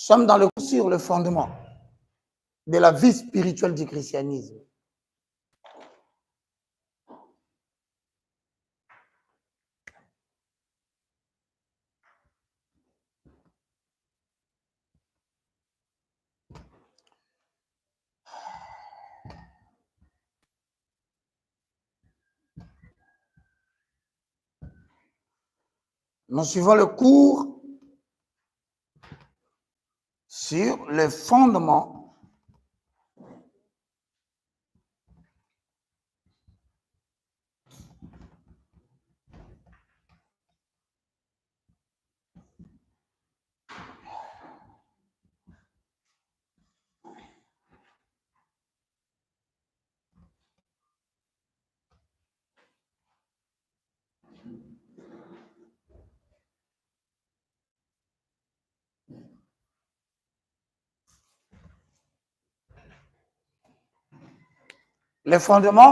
sommes dans le cours sur le fondement de la vie spirituelle du christianisme. Nous suivons le cours sur le fondement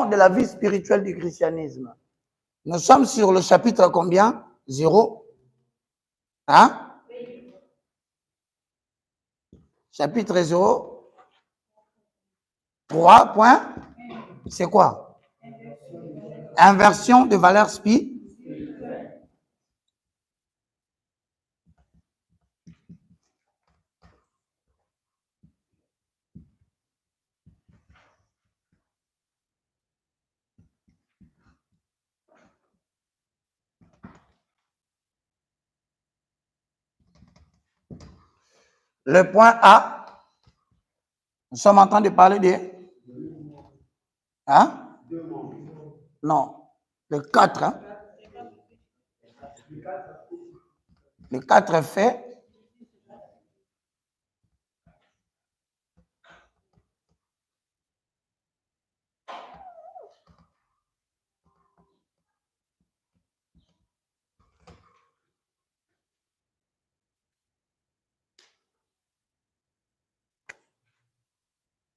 de la vie spirituelle du christianisme. Nous sommes sur le chapitre combien? 0. Hein? Chapitre 0. 3 points. C'est quoi? Inversion de valeurs spirituelle. Le point A, nous sommes en train de parler de... Hein? Non, le 4. Hein? Le 4 fait...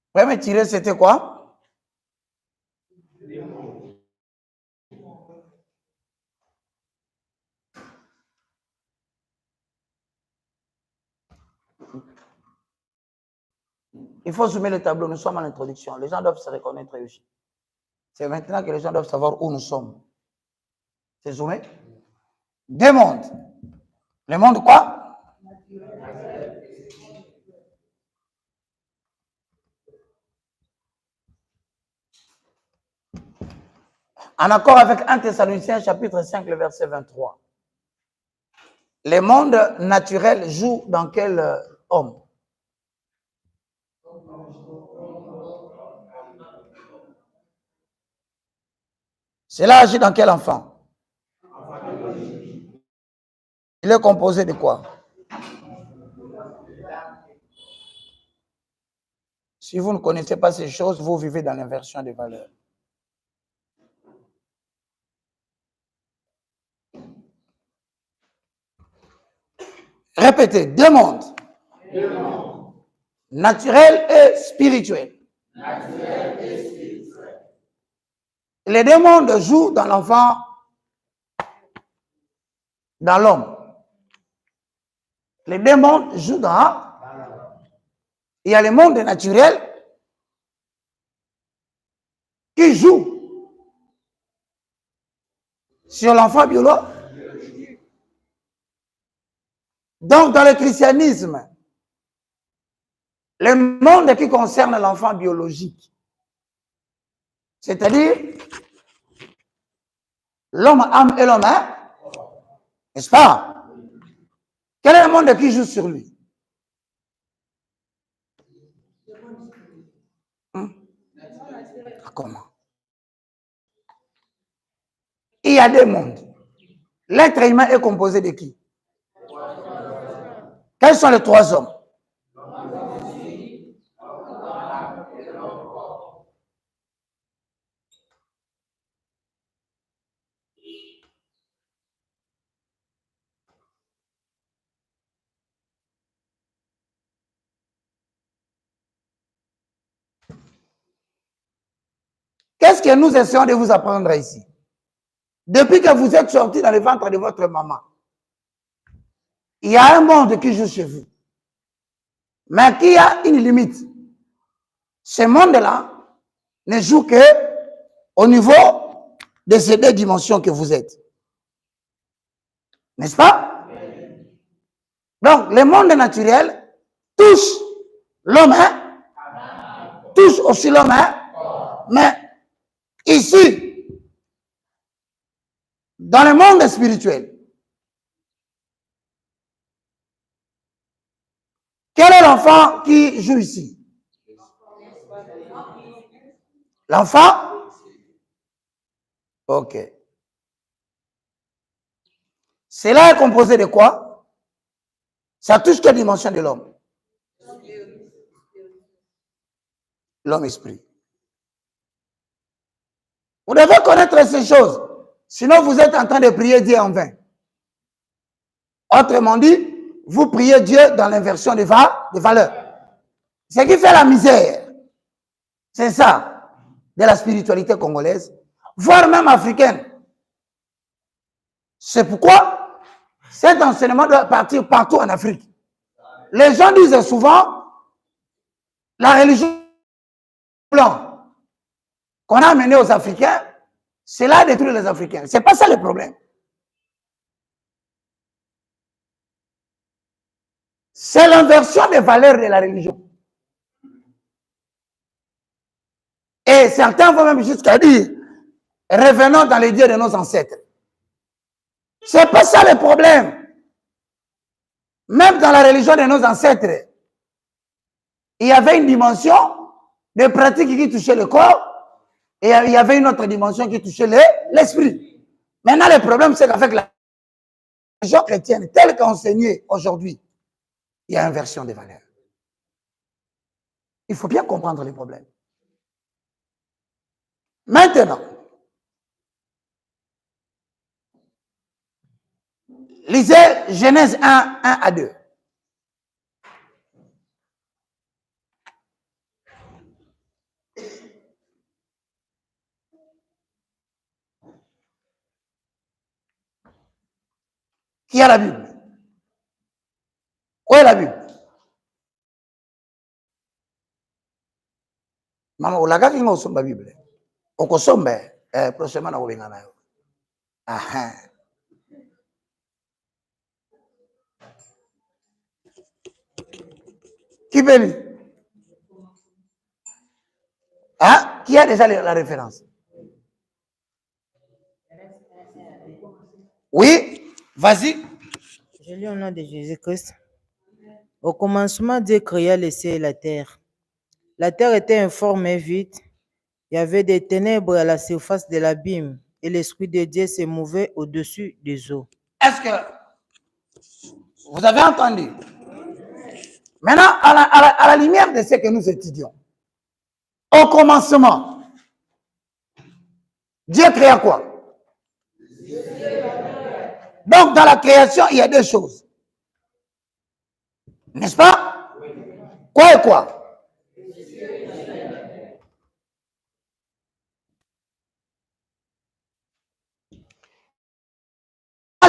Vous pouvez me tirer, c'était quoi? Il faut zoomer le tableau, nous sommes en introduction. Les gens doivent se reconnaître aussi. C'est maintenant que les gens doivent savoir où nous sommes. C'est zoomé? Deux mondes. Le monde quoi? En accord avec 1 Thessaloniciens chapitre 5, le verset 23. Le monde naturel joue dans quel homme? Cela agit dans quel enfant? Il est composé de quoi? Si vous ne connaissez pas ces choses, vous vivez dans l'inversion des valeurs. Répétez, deux mondes. Naturel et spirituel. Les deux mondes jouent dans l'enfant, dans l'homme. Les deux mondes jouent dans... Il y a le monde naturel qui joue sur l'enfant biologique. Donc, dans le christianisme, le monde qui concerne l'enfant biologique, c'est-à-dire l'homme âme et l'homme, hein? N'est-ce pas? Quel est le monde qui joue sur lui? Comment? Il y a deux mondes. L'être humain est composé de qui? Quels sont les trois hommes? Qu'est-ce que nous essayons de vous apprendre ici? Depuis que vous êtes sortis dans le ventre de votre maman, il y a un monde qui joue chez vous. mais qui a une limite. Ce monde-là ne joue que au niveau de ces deux dimensions que vous êtes. N'est-ce pas? Donc, le monde naturel touche l'homme, hein? Touche aussi l'homme, hein? Mais ici, dans le monde spirituel, quel est l'enfant qui joue ici? L'enfant? Ok. Cela est composé de quoi? Ça touche quelle dimension de l'homme? L'homme esprit. Vous devez connaître ces choses. Sinon, vous êtes en train de prier Dieu en vain. Autrement dit, vous priez Dieu dans l'inversion des valeurs. Ce qui fait la misère, c'est ça, de la spiritualité congolaise, voire même africaine. C'est pourquoi cet enseignement doit partir partout en Afrique. Les gens disent souvent, la religion blanche qu'on a amenée aux Africains, cela détruit les Africains. Ce n'est pas ça le problème. C'est l'inversion des valeurs de la religion. Et certains vont même jusqu'à dire, revenons dans les dieux de nos ancêtres. Ce n'est pas ça le problème. Même dans la religion de nos ancêtres, il y avait une dimension de pratique qui touchait le corps et il y avait une autre dimension qui touchait l'esprit. Maintenant, le problème, c'est qu'avec la religion chrétienne telle qu'enseignée aujourd'hui, il y a inversion des valeurs. Il faut bien comprendre les problèmes. Maintenant, lisez Genèse 1, 1 à 2. Qui a la Bible? Où est la Bible? Maman, on l'a gardé dans la Bible. On consomme, prochainement, on va venir. Ah, qui peut lire? Hein? Qui a déjà la référence? Oui, vas-y. Je lis au nom de Jésus-Christ. Au commencement, Dieu créa le ciel et la terre. La terre était informe et vide. Il y avait des ténèbres à la surface de l'abîme et l'Esprit de Dieu se mouvait au-dessus des eaux. Est-ce que vous avez entendu? Maintenant, à la lumière de ce que nous étudions, au commencement, Dieu créa quoi? Donc, dans la création, il y a deux choses. N'est-ce pas? Quoi et quoi?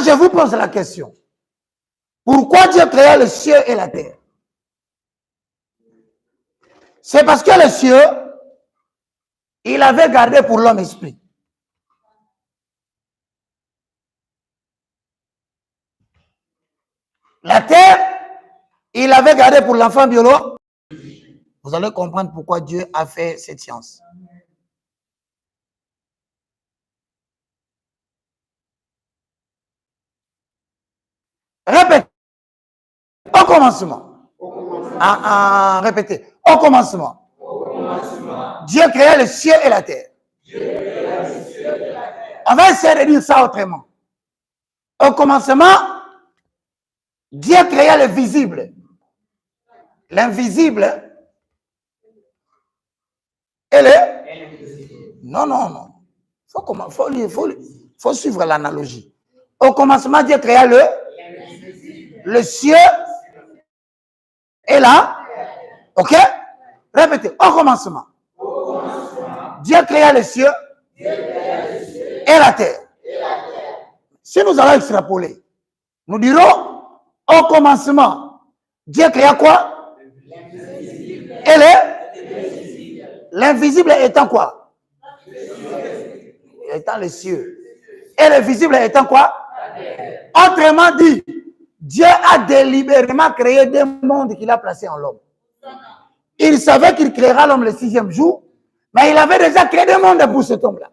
Je vous pose la question. Pourquoi Dieu créa le ciel et la terre? C'est parce que le ciel, il avait gardé pour l'homme esprit. La terre, il avait gardé pour l'enfant biologique. Vous allez comprendre pourquoi Dieu a fait cette science. Répétez. Au commencement. Répétez. Au commencement. Dieu créa le ciel et la terre. On va essayer de dire ça autrement. Au commencement, Dieu créa le visible. L'invisible et le... Non. Faut suivre l'analogie. Au commencement, Dieu créa le ciel et là. Ok? Répétez. Au commencement. Dieu créa le ciel et la terre. Si nous allons extrapoler, nous dirons au commencement, Dieu créa quoi? Et l'invisible étant quoi? Étant les cieux. Et le visible étant quoi? Autrement dit, Dieu a délibérément créé des mondes qu'il a placés en l'homme. Il savait qu'il créera l'homme le 6e jour, mais il avait déjà créé des mondes pour cet homme-là.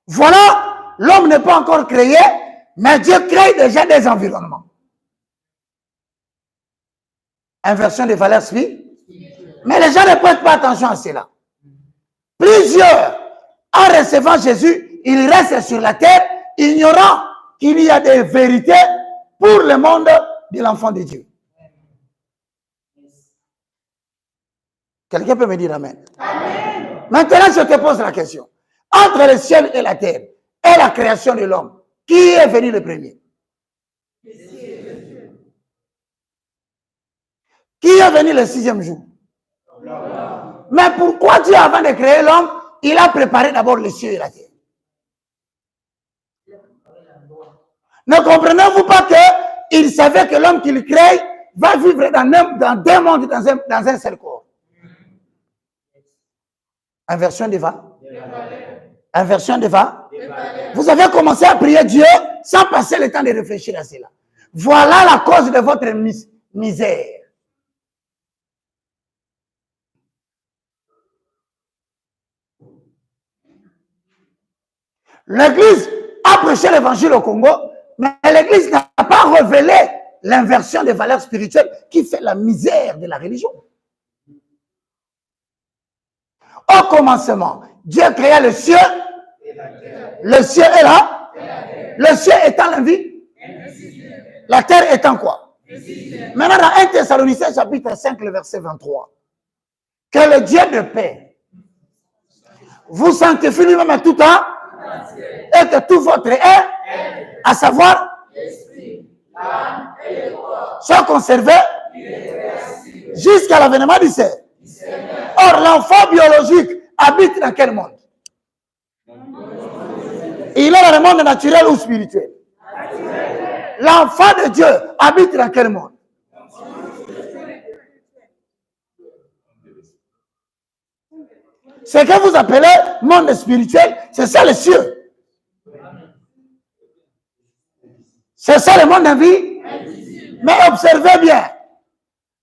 Voilà, l'homme n'est pas encore créé, mais Dieu crée déjà des environnements. Inversion des valeurs spirituelles. Mais les gens ne prêtent pas attention à cela. Plusieurs, en recevant Jésus, ils restent sur la terre, ignorant qu'il y a des vérités pour le monde de l'enfant de Dieu. Quelqu'un peut me dire amen? Amen. Maintenant, je te pose la question. Entre le ciel et la terre et la création de l'homme, qui est venu le premier? Qui est venu le 6e jour? Mais pourquoi Dieu, avant de créer l'homme, il a préparé d'abord les cieux et la terre? Ne comprenez-vous pas qu'il savait que l'homme qu'il crée va vivre dans deux mondes, dans un seul corps? Inversion des valeurs. Inversion des valeurs. Vous avez commencé à prier Dieu sans passer le temps de réfléchir à cela. Voilà la cause de votre misère. L'Église a prêché l'évangile au Congo, mais l'Église n'a pas révélé l'inversion des valeurs spirituelles qui fait la misère de la religion. Au commencement, Dieu créa le ciel. Le ciel est là. Le ciel étant la vie. La terre étant quoi? Maintenant, dans 1 Thessaloniciens chapitre 5, le verset 23. Que le Dieu de paix vous sanctifie lui-même à tout temps et que tout votre être, à savoir l'âme et le corps, soit conservé jusqu'à l'avènement du Seigneur. Or, l'enfant biologique habite dans quel monde? Il est dans le monde naturel ou spirituel? L'enfant de Dieu habite dans quel monde? Ce que vous appelez monde spirituel, c'est ça les cieux. C'est ça le monde de vie. Mais observez bien,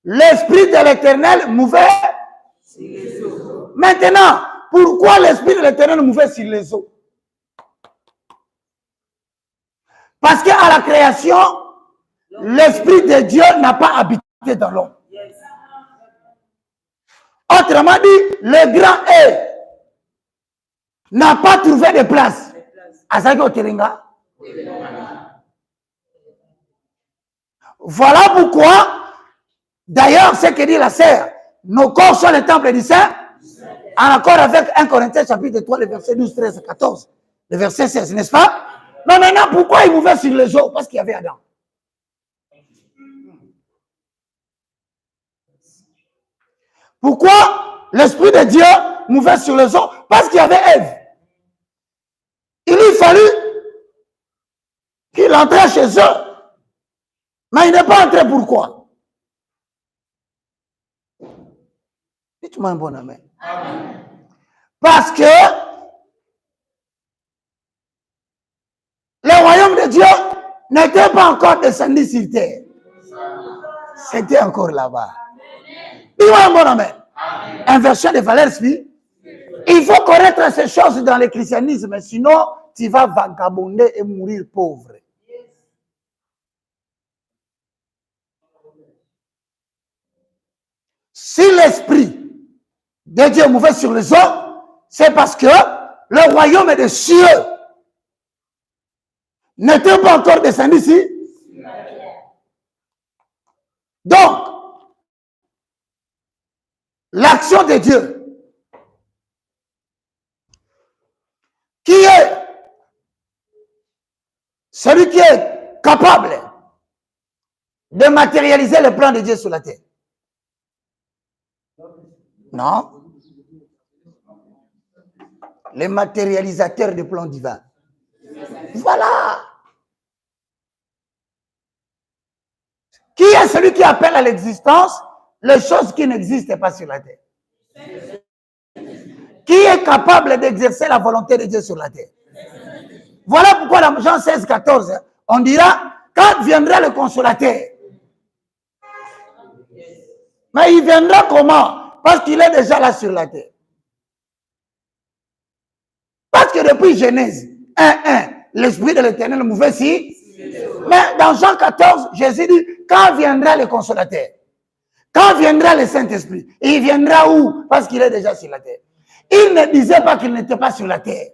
l'esprit de l'éternel mouvait. Maintenant, pourquoi l'esprit de l'éternel mouvait sur les eaux? Parce qu'à la création, l'esprit de Dieu n'a pas habité dans l'homme. Autrement dit, le grand E n'a pas trouvé de place. Voilà pourquoi, d'ailleurs, ce que dit la sœur, nos corps sont le temple du Saint, en accord avec 1 Corinthiens chapitre 3, le verset 12, 13, 14, le verset 16, n'est-ce pas? Mais maintenant, pourquoi il mouvait sur les eaux? Parce qu'il y avait Adam. Pourquoi l'Esprit de Dieu mouvait sur les eaux? Parce qu'il y avait Ève. Il lui fallut qu'il entrait chez eux. Mais il n'est pas entré, pourquoi? Dites-moi un bon amen. Amen. Parce que le royaume de Dieu n'était pas encore descendu sur terre. C'était encore là-bas. Dis-moi un bon amen. Amen. Inversion des valeurs spirituelles. Il faut connaître ces choses dans le christianisme, sinon tu vas vagabonder et mourir pauvre. Si l'esprit de Dieu mouvait sur les eaux, c'est parce que le royaume des cieux n'était pas encore descendu ici. Donc, l'action de Dieu, qui est celui qui est capable de matérialiser le plan de Dieu sur la terre. Non. Les matérialisateurs du plan divin. Voilà. Qui est celui qui appelle à l'existence les choses qui n'existent pas sur la terre? Qui est capable d'exercer la volonté de Dieu sur la terre? Voilà pourquoi dans Jean 16, 14, on dira, quand viendra le consolateur? Mais il viendra comment? Parce qu'il est déjà là sur la terre. Parce que depuis Genèse 1, l'Esprit de l'Éternel mouvait si. Mais dans Jean 14, Jésus dit, quand viendra le consolateur? Quand viendra le Saint-Esprit? Et il viendra où? Parce qu'il est déjà sur la terre. Il ne disait pas qu'il n'était pas sur la terre.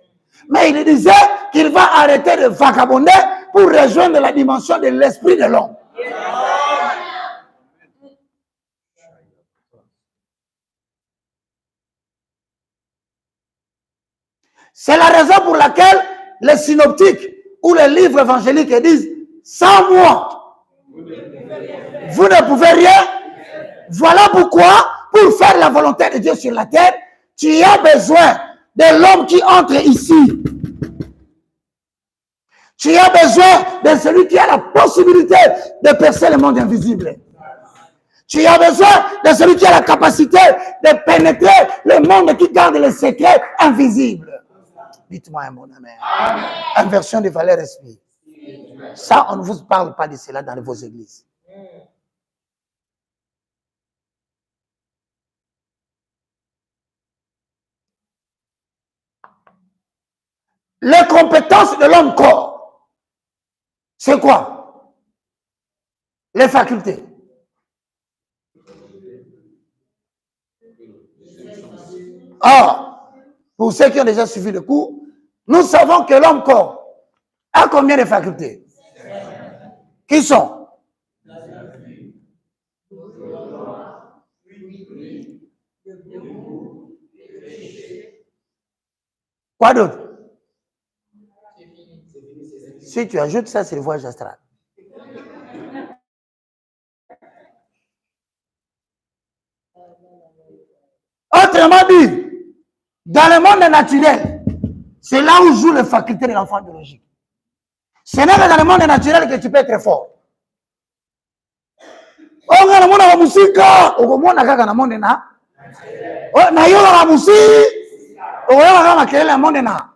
Mais il disait qu'il va arrêter de vagabonder pour rejoindre la dimension de l'esprit de l'homme. C'est la raison pour laquelle les synoptiques ou les livres évangéliques disent « Sans moi, vous ne pouvez rien ». Voilà pourquoi, pour faire la volonté de Dieu sur la terre, tu as besoin de l'homme qui entre ici. Tu as besoin de celui qui a la possibilité de percer le monde invisible. Tu as besoin de celui qui a la capacité de pénétrer le monde qui garde les secrets invisibles. Dites-moi un bon amen. Inversion des valeurs esprit. Ça, on ne vous parle pas de cela dans vos églises. Les compétences de l'homme corps, c'est quoi? Les facultés. Or, pour ceux qui ont déjà suivi le cours, nous savons que l'homme corps a combien de facultés? Qui sont? Quoi d'autre? Si tu ajoutes ça, c'est le voyage astral. Autrement dit, dans le monde naturel, c'est là où jouent les facultés de l'enfant biologique. Ce n'est que dans le monde naturel que tu peux être fort. On a le monde à la musique, on a le monde na. On a la musique, on a le monde na.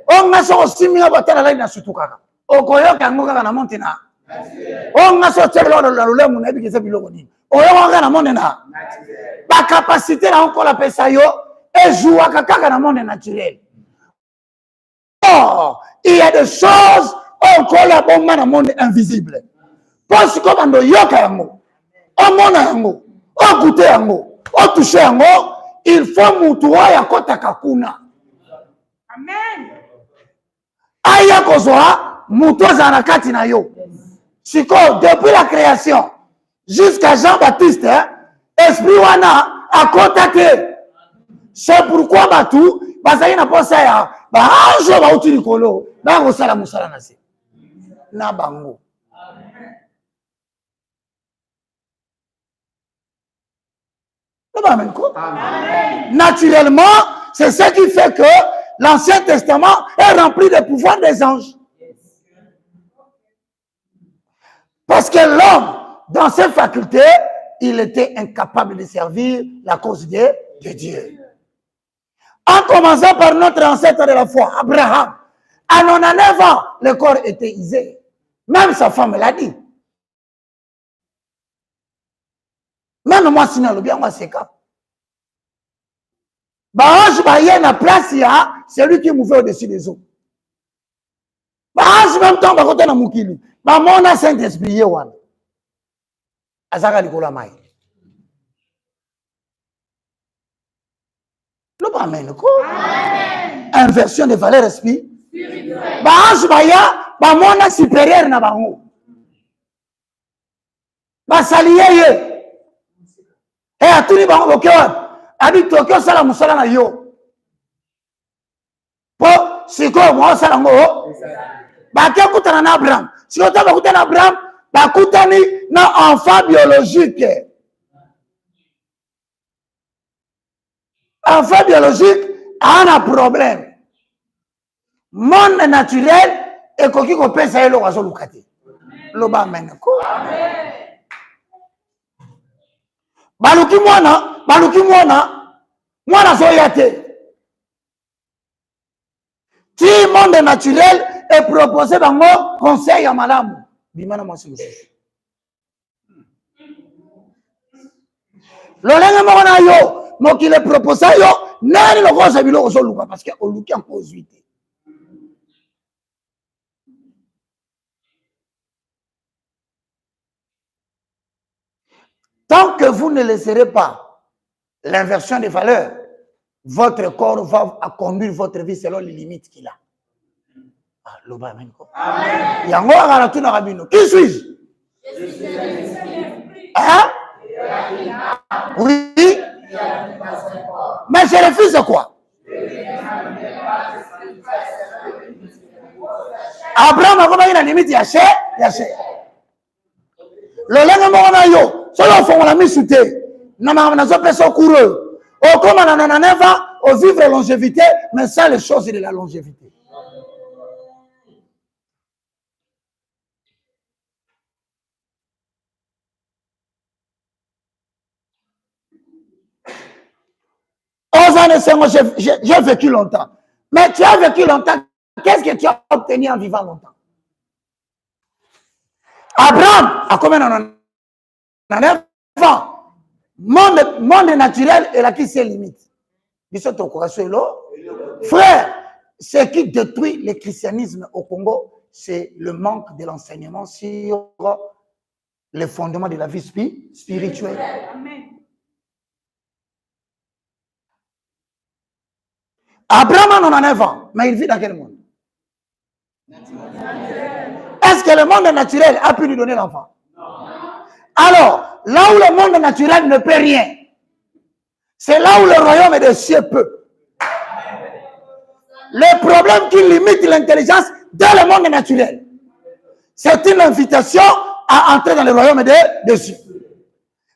On a sorti mi abata la line surtout kaka. Okoyo kango kaka na monde na. On a sorti la lule mu na bi kese biloko ni. Oyo kaka na monde na. La capacité là encore la pesa yo et joue kaka na monde naturel. Oh, il y a des choses encore là bon dans le monde invisible. Parce que quand on yoka yango, on mona yango, on goûte yango, on touche yango, il faut mutuwa ya kota kakuna. Amen. Aya kozwa mutuwa za nakati na yo. Siko depuis la création jusqu'à Jean-Baptiste, esprit wana a contacté. C'est pourquoi batu bazali na posa ya ba anjo ba uti likolo ba ko sala musala na se. Na bango. Amen. Naturellement, c'est ce qui fait que l'Ancien Testament est rempli de pouvoirs des anges. Parce que l'homme, dans ses facultés, il était incapable de servir la cause de Dieu. En commençant par notre ancêtre de la foi, Abraham, à 99 ans, le corps était isé. Même sa femme l'a dit. Même moi, sinon, le bien, moi, c'est quand. Bah, il y a une place, c'est lui qui mouvait au-dessus des eaux. Bah, en même temps, bah, na mukili. Bah, mon Saint-Esprit, wana. Azaka likola mai. Le amen, quoi? Inversion de valeur esprit. Bah, bah, mon supérieur na bango. Bah, saliye. Et à tout le monde, ok, abi tokyo sala musala na yo. Po, siko mo sala ngo. Ba ke kutana na Abraham. Siko ta ba kutana na Abraham, ba kutani na enfant biologique. Enfant biologique a un problème. Monde naturel et koki ko pesa elo wazo lukati. Loba amen ko. Amen. baluki mwana soyate. Si monde naturel est proposé dans mon conseil à madame. Bimana moi c'est monsieur. L'olenge mona yo, mo qui le propose yo, nani le rose bilo so luka parce que on luki en cause 8. Tant que vous ne laisserez pas l'inversion des valeurs, votre corps va conduire votre vie selon les limites qu'il a. Amen. Yango agara tuna rabino. Qui suis-je? Hein? Oui. Mais je refuse quoi? Abraham a combien de limites? Yaché. Le lengue mona yo, solo font la mise sous terre. Nama nazo peso coureux. Au comme nananeva, au vivre la longévité, mais ça les choses de la longévité. J'ai vécu longtemps. Mais tu as vécu longtemps. Qu'est-ce que tu as obtenu en vivant longtemps? Abraham a combien d'années? Monde naturel et là qui ses limites. Frère, ce qui détruit le christianisme au Congo, c'est le manque de l'enseignement sur les fondements de la vie spirituelle. Amen. Abraham en a 9 ans, mais il vit dans quel monde? Est-ce que le monde naturel a pu lui donner l'enfant? Non. Alors, là où le monde naturel ne peut rien, c'est là où le royaume des cieux peut. Le problème qui limite l'intelligence dans le monde naturel, c'est une invitation à entrer dans le royaume des cieux.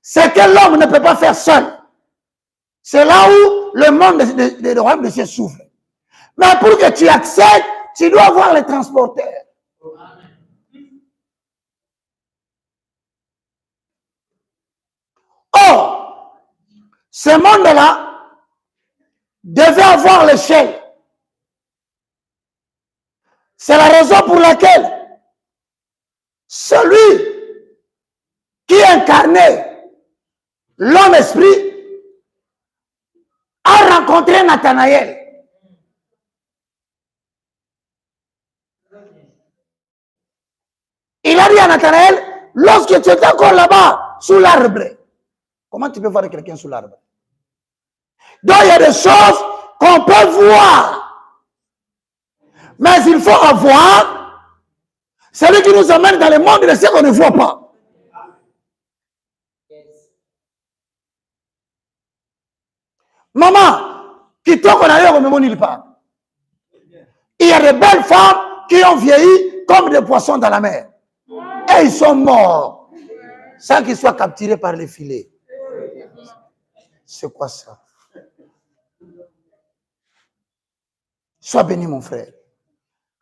Ce que l'homme ne peut pas faire seul. C'est là où le monde des royaumes des cieux souffre. Mais pour que tu accèdes, tu dois avoir les transporteurs. Or, ce monde-là devait avoir l'échelle. C'est la raison pour laquelle celui qui incarnait l'homme-esprit a rencontré Nathanaël. Il a dit à Nathanaël, lorsque tu étais encore là-bas, sous l'arbre, comment tu peux voir quelqu'un sous l'arbre? Donc il y a des choses qu'on peut voir. Mais il faut avoir celui qui nous amène dans le monde de ce qu'on ne voit pas. Maman, qui t'ont qu'on a eu au même nulle part. Il y a de belles femmes qui ont vieilli comme des poissons dans la mer. Et ils sont morts sans qu'ils soient capturés par les filets. C'est quoi ça? Sois béni, mon frère.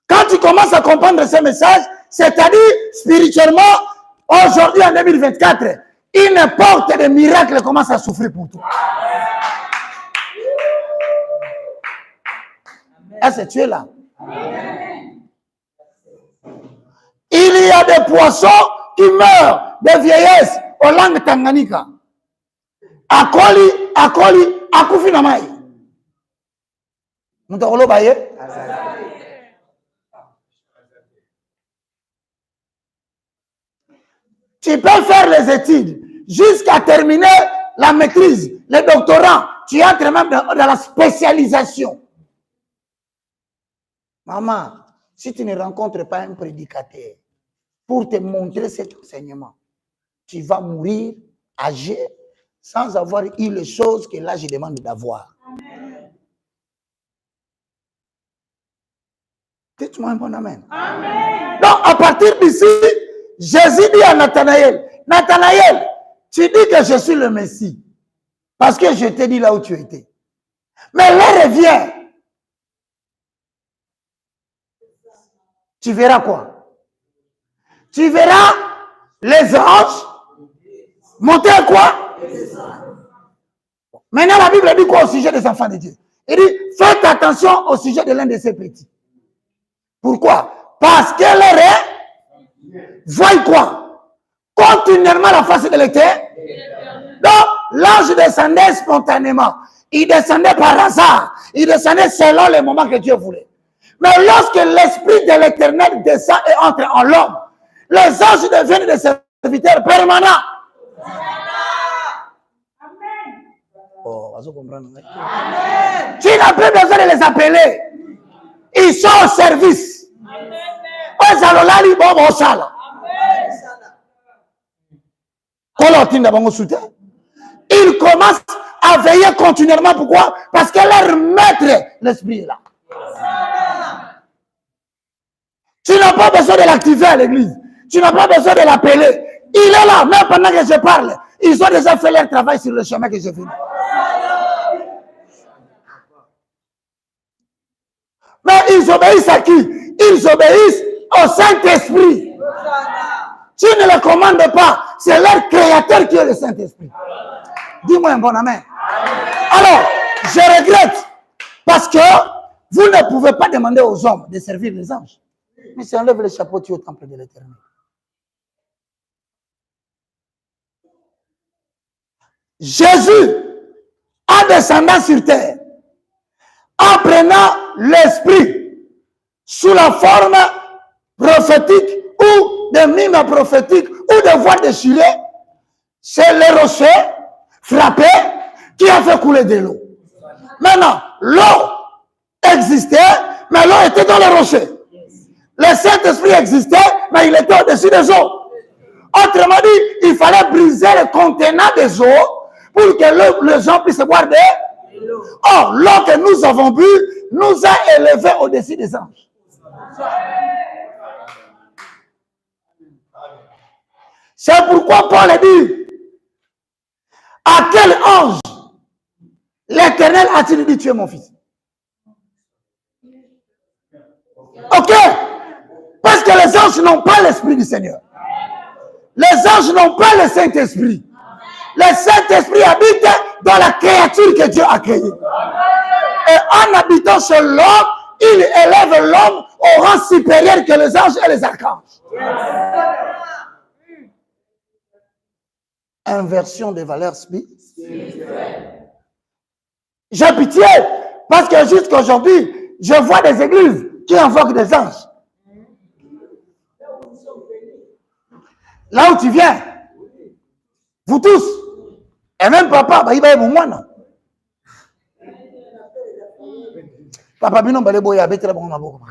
Quand tu commences à comprendre ces messages, c'est-à-dire spirituellement, aujourd'hui en 2024, une porte de miracle commence à souffrir pour toi. Est-ce que tu es là? Il y a des poissons qui meurent de vieillesse au langue Tanganyika. Akoli, akufi na mai. Mutokolo baye? Tu peux faire les études jusqu'à terminer la maîtrise, le doctorat. Tu entres même dans la spécialisation. Maman, si tu ne rencontres pas un prédicateur pour te montrer cet enseignement, tu vas mourir âgé sans avoir eu les choses que là je demande d'avoir. Dites-moi un bon amen. Amen. Donc, à partir d'ici, Jésus dit à Nathanaël, Nathanaël, tu dis que je suis le Messie, parce que je t'ai dit là où tu étais. Mais l'heure revient. Tu verras quoi? Tu verras les anges monter quoi? Maintenant, la Bible dit quoi au sujet des enfants de Dieu? Il dit, faites attention au sujet de l'un de ces petits. Pourquoi? Parce que leur voit quoi? Continuellement la face de l'Éternel. Donc, l'ange descendait spontanément. Il descendait par hasard. Il descendait selon les moments que Dieu voulait. Mais lorsque l'Esprit de l'Éternel descend et entre en l'homme, les anges deviennent des serviteurs permanents. Oh, vous comprenez? Tu n'as plus besoin de les appeler. Ils sont au service. Ils commencent à veiller continuellement. Pourquoi? Parce que leur maître, l'Esprit est là. Tu n'as pas besoin de l'activer à l'église. Tu n'as pas besoin de l'appeler. Il est là, même pendant que je parle. Ils ont déjà fait leur travail sur le chemin que je fais. Mais ils obéissent à qui? Ils obéissent au Saint-Esprit. Tu ne le commandes pas. C'est leur créateur qui est le Saint-Esprit. Dis-moi un bon amen. Alors, je regrette. Parce que vous ne pouvez pas demander aux hommes de servir les anges. Mais si on enlève le chapeau, tu es au temple de l'Éternel. Jésus, en descendant sur terre, en prenant l'Esprit sous la forme prophétique ou de mime prophétique ou de voix déchirée, c'est le rocher frappé qui a fait couler de l'eau. Maintenant, l'eau existait, mais l'eau était dans le rocher. Le Saint-Esprit existait, mais il était au-dessus des eaux. Autrement dit, il fallait briser le contenant des eaux pour que les gens puissent boire de l'eau. Or, l'eau que nous avons bu nous a élevés au-dessus des anges. C'est pourquoi Paul dit, à quel ange l'Éternel a-t-il dit, tu es mon fils? Ok? Parce que les anges n'ont pas l'Esprit du Seigneur. Les anges n'ont pas le Saint-Esprit. Le Saint-Esprit habite dans la créature que Dieu a créée. Et en habitant sur l'homme, il élève l'homme au rang supérieur que les anges et les archanges. Inversion des valeurs spirituelles. J'ai pitié parce que jusqu'à aujourd'hui, je vois des églises qui invoquent des anges. Là où tu viens, vous tous, et même papa, il va y avoir moi. Papa, il va y avoir moi.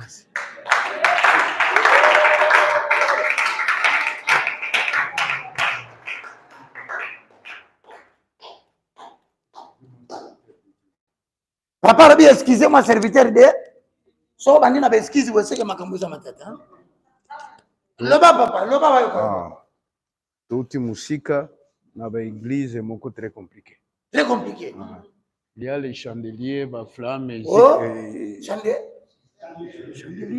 Papa, excusez-moi, serviteur de. So, bandi na excuse, vous savez que ma camouza ma tête. Le bas, papa, le bas. Toute musique dans l'église est beaucoup très compliqué. Très compliqué. Il y a les chandeliers, les flammes. Oh, chandelier.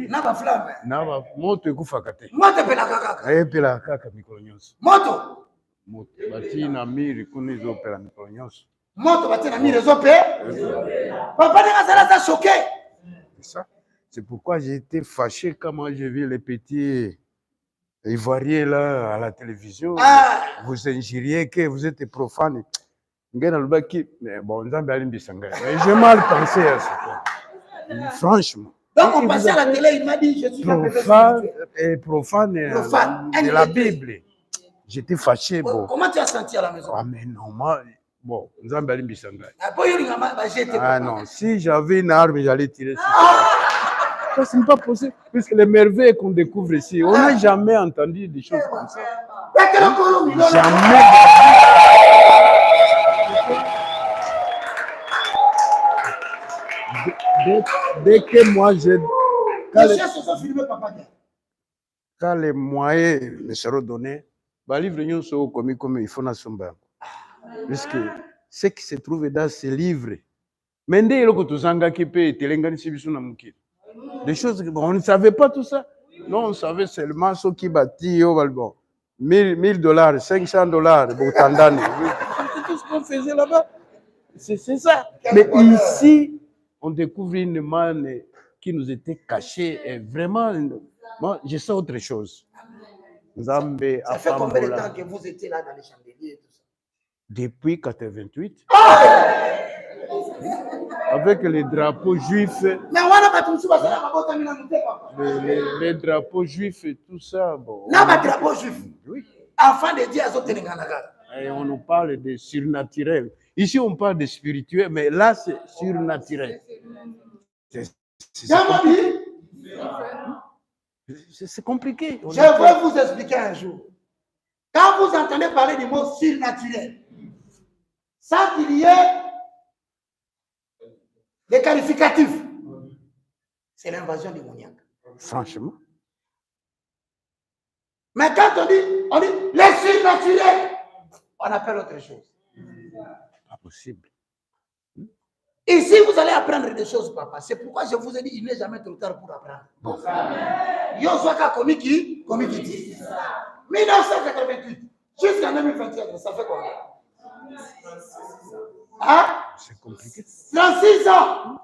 Na ba flamme. Na ba moto ekufakate. Moto pela kaka. Epela kaka mikolo nyonso. Moto. Moto bati na miri kuna ezopela mikolo nyonso. Moto bati na miri ezopela. Papa n'est pas choqué. C'est ça. C'est pourquoi j'ai été fâché quand moi j'ai vu les petits Ivoiriens là à la télévision. Ah. Vous injuriez que vous êtes profane. Mais bon, j'ai mal pensé à ça. Franchement. Donc on passait à la télé, il m'a dit, je suis profane de la Bible. J'étais fâché. Bon. Comment tu as senti à la maison? Ah mais non, moi, bon, ah non, si j'avais une arme, j'allais tirer sur ça. Ça, ce n'est pas possible, puisque les merveilles qu'on découvre ici, on n'a jamais entendu des choses comme ça. Jamais. Dès que moi, quand les moyens me seront donnés, les livres sont commis comme il faut na somba. Puisque ce qui se trouve dans ces livres, des choses on ne savait pas tout ça. Non, on savait seulement ce qui bâtit $1000, $500, faisait là-bas. C'est ça. Mais ici, on découvre une manne qui nous était cachée. Et vraiment, moi, je sais autre chose. Ça fait combien de temps que vous étiez là dans les chandeliers et tout ça? Depuis 88. Avec les drapeaux juifs. Les drapeaux juifs et tout ça. Bon. Drapeaux juifs. Oui. Afin de dire à et on nous parle de surnaturel. Ici, on parle de spirituel, mais là, c'est surnaturel. C'est compliqué. Je vais vous expliquer un jour. Quand vous entendez parler du mot surnaturel, sans qu'il y ait des qualificatifs, c'est l'invasion démoniaque. Franchement. Mais quand on dit les surnaturels, on appelle autre chose. Pas possible. Ici, vous allez apprendre des choses, papa. C'est pourquoi je vous ai dit, il n'est jamais trop tard pour apprendre. Bon. Yosoka Komiki, 1988 jusqu'en 2021, ça fait combien? Hein? C'est compliqué. 36 ans.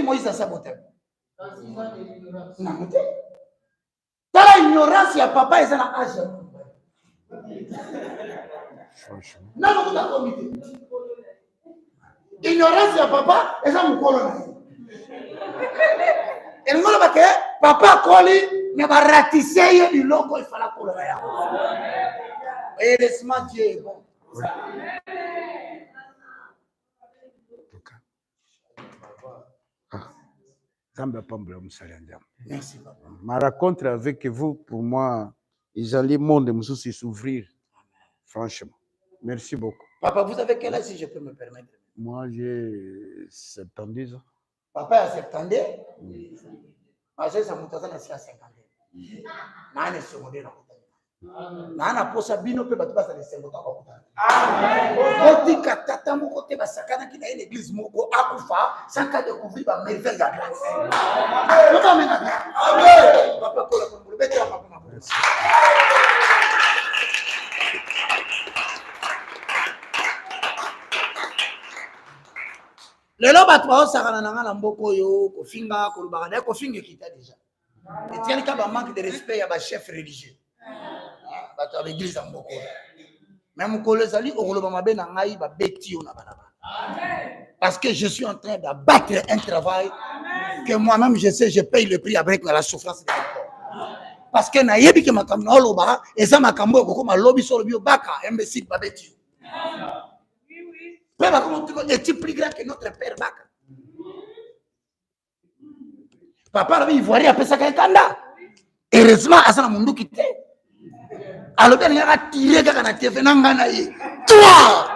Moïse a saboté. Dans l'ignorance, il y a papa et ça n'a âge. Franchement. Non, vous avez comité. Ignorance, il y a papa et ça nous colle. Et nous avons dit, papa Koli, il va ratisser du logo, il fallait pour le rien. Et laisse-moi Dieu est bon. Merci, papa. Ma rencontre avec vous, pour moi, ils allaient monde me s'ouvrir. Franchement. Merci beaucoup. Papa, vous avez quel âge, si je peux me permettre? Moi, j'ai 70 ans. Papa a 70 ans. Moi, j'ai 50 ans. Nani secondaire na kutana. Nana posa bino pe batu basa lesengo ta kutana. Oti katata moko te basakana ki na l'église moko akufa sans découvrir ba merveille ya grâce. Papa mena. Amen. Papa kola ko bete papa na. Lelo batu baosakana na ngala mboko yo kofinga kolubaka na kofinga kita déjà. Et tiens, il y a un manque de respect à chef religieux. À l'église en Boko. Même quand les alliés au parce que je suis en train d'abattre un travail que moi-même je sais, je paye le prix avec la souffrance de mon corps. Parce que naïbi que ma caméra oloba et ça ma caméra comme lobby sur le bio baka imbécile babetio. Oui. Mais comment tu es plus grand que notre père baka. Papa, il voit rien après ça. Heureusement, à ça, mon quitté. Alors, il y a tiré quand on a tiré. Toi!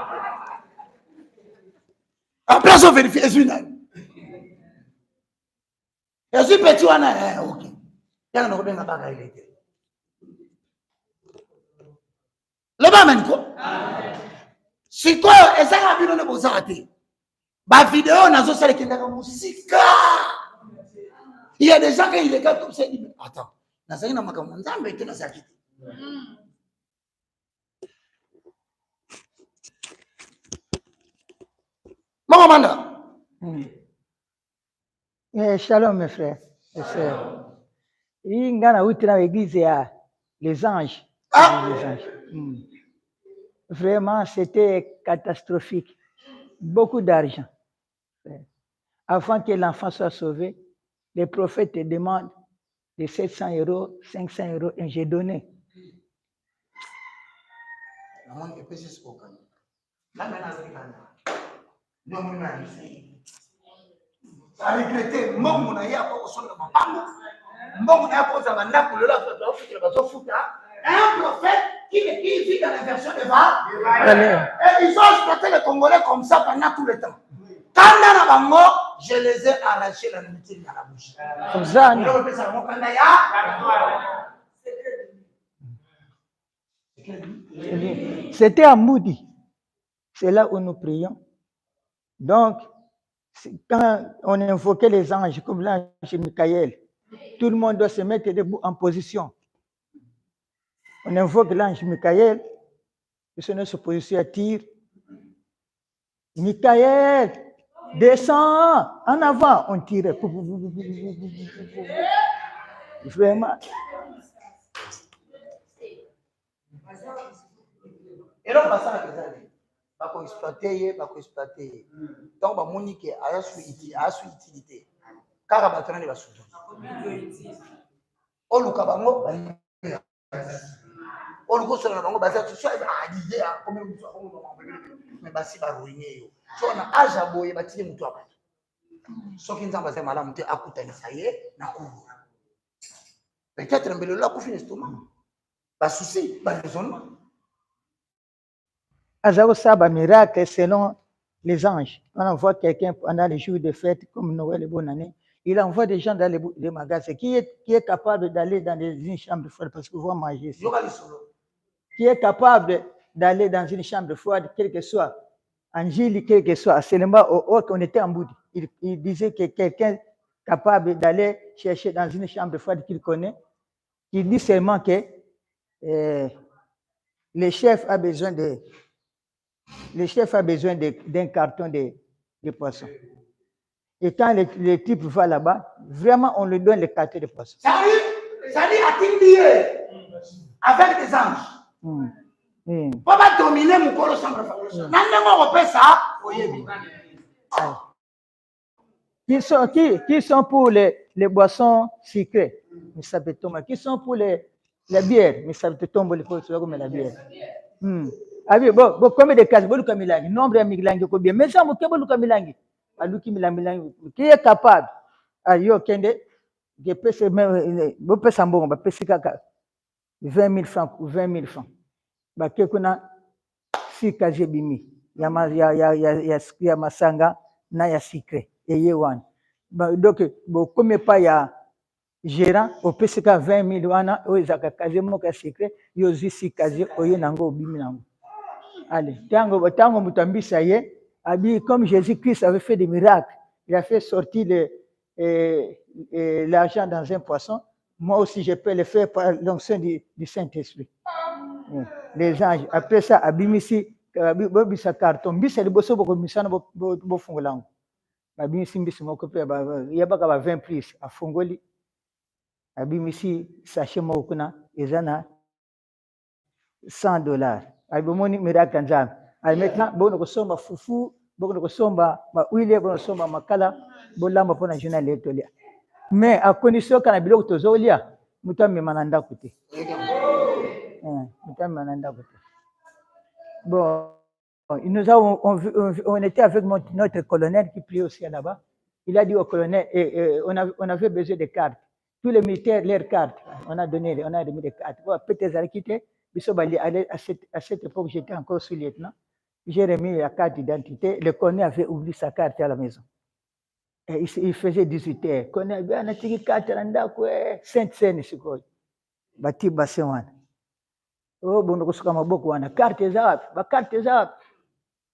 Après, on vérifie. Est-ce une année? Est-ce une petite année? Ok. Il y a un autre qui a été. Le bas, même quoi? Si quoi, et ça, il y a un autre qui a été. Ma vidéo, on a fait qui est musique. Il y a des gens qui les regardent comme ça, ils disent, attends, dans ce cas-là, je vais te faire. Maman, Shalom, mes frères et sœurs. Il y a dans l'église, les anges. Les anges. Vraiment, c'était catastrophique. Beaucoup d'argent. Avant que l'enfant soit sauvé, les prophètes te demandent de 700 €, 500 € et j'ai donné. Un prophète qui vit dans la version de Val. Et ils ont exploité les Congolais comme ça pendant tout le temps. Quand on a bango, je les ai arrachés la nourriture dans la bouche. Comme ça. C'était à Moudi. C'est là où nous prions. Donc, quand on invoquait les anges, comme l'ange Michael, tout le monde doit se mettre debout en position. On invoque l'ange Michael, il se met sur position à tir, Michael, descends, en avant, on tirait. Vraiment. Et donc, ça, bako exploiter, bako exploiter. Donc, ba monique a su utilité. Car ba ne va soutenir. O luka bango, o luko sur la bango, basa tu sois idée à combien de fois mais basi ba ruiner yo. So na aja boye ba tire mutu apa. So ki nzamba se malamu te akutani saye na ku. Peut-être mbele la ku fin estomac. Ba souci, ba raisonnement. Azao Saba miracle selon les anges. On envoie quelqu'un pendant les jours de fête comme Noël et bonne année. Il envoie des gens dans les magasins. Qui est capable d'aller dans une chambre froide parce qu'il va manger ici? Qui est capable d'aller dans une chambre froide, quel que soit, Angile, quel que soit, seulement on était en bout. Il disait que quelqu'un capable d'aller chercher dans une chambre froide qu'il connaît, il dit seulement que le chef a besoin d'un carton de poisson. Et quand le type va là-bas, vraiment, on lui donne le carton de poisson. Ça dit à avec des anges. Pour pas dominer mon corps sans réflexion. Qui sont pour les boissons sucrées? Qui sont pour la bière? Mais la bière. Bon, combien de cas? Nombre de milangi, combien? Mais ça, milangi. Qui est capable? Ayo kende, je peux se même, vous pouvez s'en bon, peut se 20 000 francs ou 20 000 francs. Bah, quelqu'un si kaje bimi, ya masanga na ya secret, et yewan. Bah, donc, bon, comme pas ya gérant, au peut se 20 000 wana, o izaka kaje moka secret, yo si kaje, oye nango bimi nango. Allez, tango mutambisa ye, comme Jésus-Christ avait fait des miracles, il a fait sortir l'argent dans un poisson. Moi aussi, je peux le faire par l'onction du Saint-Esprit. Les anges, après ça, abimisi, sa carton, bisa liboso boko misana bo fungolango. Abimisi mbisi moko pe yabaka ba 20 plus a fungoli. Abimisi sachet moko kuna ezana $100. Abimoni miracle nzambe. Maintenant, bon ko somba fufu, bon ko somba ba huile, bon somba makala, bolamba pona journal letolia. Mais à condition qu'on a biloko tozolia, mutambe mananda kote. Bon, on était avec notre colonel qui priait aussi là-bas. Il a dit au colonel, on avait besoin de cartes. Tous les militaires, leurs cartes. On a remis des cartes. Bon, peut-être quitté. À cette époque, j'étais encore sous-lieutenant. J'ai remis la carte d'identité. Le colonel avait oublié sa carte à la maison. Et il faisait 18 heures. Le colonel avait dit carte Sainte-Seine, c'est quoi? Bati Bassewan. Oh, bon, on a beaucoup wana carte zap, ba carte zap.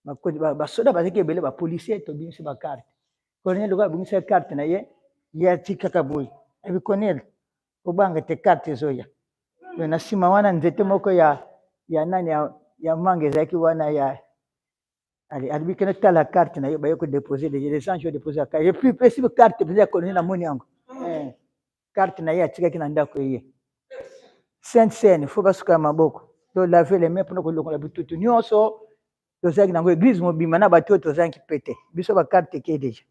Ba soda ba zeke bele ba policier to bin ba carte. Colonel loga bin sa carte na ye, ya tika kaboy. E bi colonel ko banga te carte zoya. Na sima wana nzete moko ya nani ya mange zaki wana ya allez, albi kana tala carte na ye ba yoko déposer les gens ont déposé la carte. Et puis précis carte be colonel na moni yango. Carte na ye tika kina ndako ye. Sainte-Seine, il faut pas se faire maboko. To laver les mains pour que le bitutu nyonso to zaki nango église mobima na bato to zaki pété. Biso ba carte ke déjà.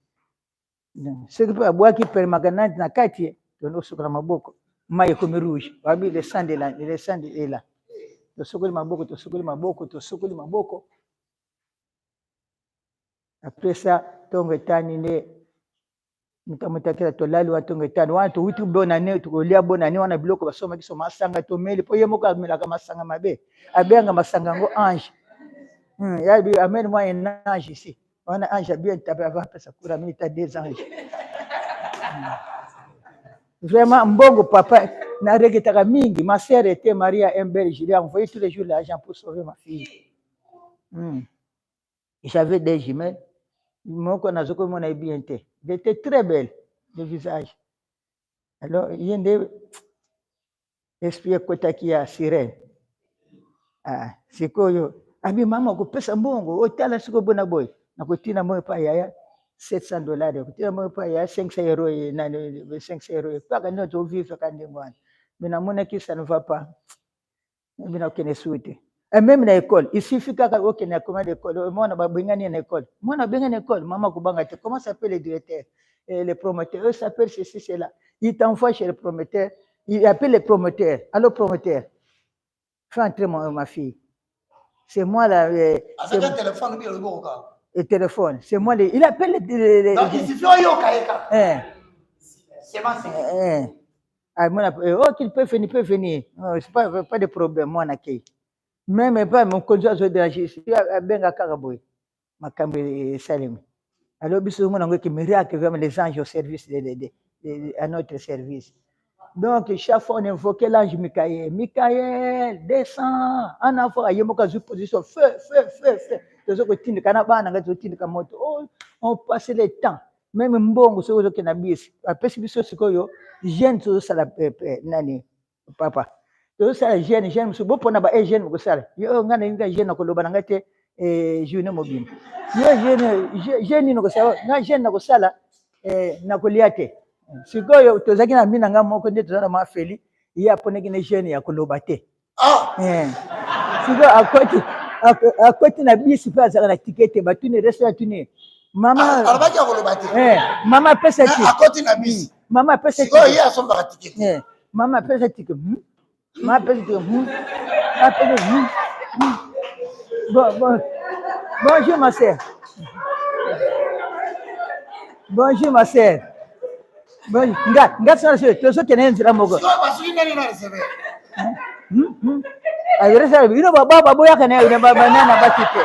Ce qui peut aboa qui permanent na kati to no sukra maboko. Maye comme rouge. Babi le sang de là. To sukuli maboko. Après ça, tongo tani ne mutamutaka to lali watongo tani wana to witu bonane to kolia bonane wana biloko basoma kiso masanga to meli po yemoka melaka masanga mabe abenga masanga ngo ange ya bi amène moi un ange ici on a ange bien taper avant pesa kura minita des anges vraiment mbongo papa na regretaka mingi ma sœur était mariée à un belge j'ai envoyé tous les jours l'argent pour sauver ma fille j'avais des jumelles moko nazoko mona bien te j'étais très belle de visage alors yende esprit kotaki ya sirène sikoyo abi mama ko pesa mbongo otala siko bona boy nakotina moyo pa yaya $700 kotina moyo pa yaya 500 euros et 500 euros paka ndio to vivre quand ngwana mais namonaki ça ne va pas mais nakene souhaité et même na école il suffit kaka okene na commande école mwana babengani na école mwana bengani na école maman kubanga te comment s'appelle le directeur et le promoteur eux s'appelle ceci cela il t'envoie chez le promoteur il appelle le promoteur allô promoteur fais entrer ma fille c'est moi là c'est un téléphone bien le beau cas le téléphone c'est moi il appelle donc il suffit yo kaeka c'est ma ah moi oh qu'il peut venir oh, c'est pas de problème moi nakei même pas mon conjoint de la justice benga karaboy makambe salemi alors biso mon ngo qui miracle vraiment les anges au service à notre service. Donc chaque fois on invoquait l'ange Michael, Michael descend en avant yemoka zu position feu tozo ko tindika na bana ngazo tindika moto on passait le temps même mbongo sozo ke na bisi apesi biso sikoyo jeune tozo sala nani papa tozo sala jeune muso bopo na ba jeune ko sala yo ngana nga jeune ko loba ngate journée mobile yo jeune no ko sala na jeune na ko sala na ko liate sikoyo tozaki na mina nga moko nde tozana mafeli ye aponeki ne jeune ya koloba te sikoyo akoti na bisi mpe azalaka na tikete batuni restaurant tuni mama alobaki akoloba te mama apesa ti akoti na bisi mama apesa ti sikoyo ye asombaka tikete mama apesa ti mama apesa ti bonjour ma sœur bonjour ma sœur nga sana se tozo kene nzira moko basuki nani na recevoir ayeresa bino baba boya kana ina baba nana batite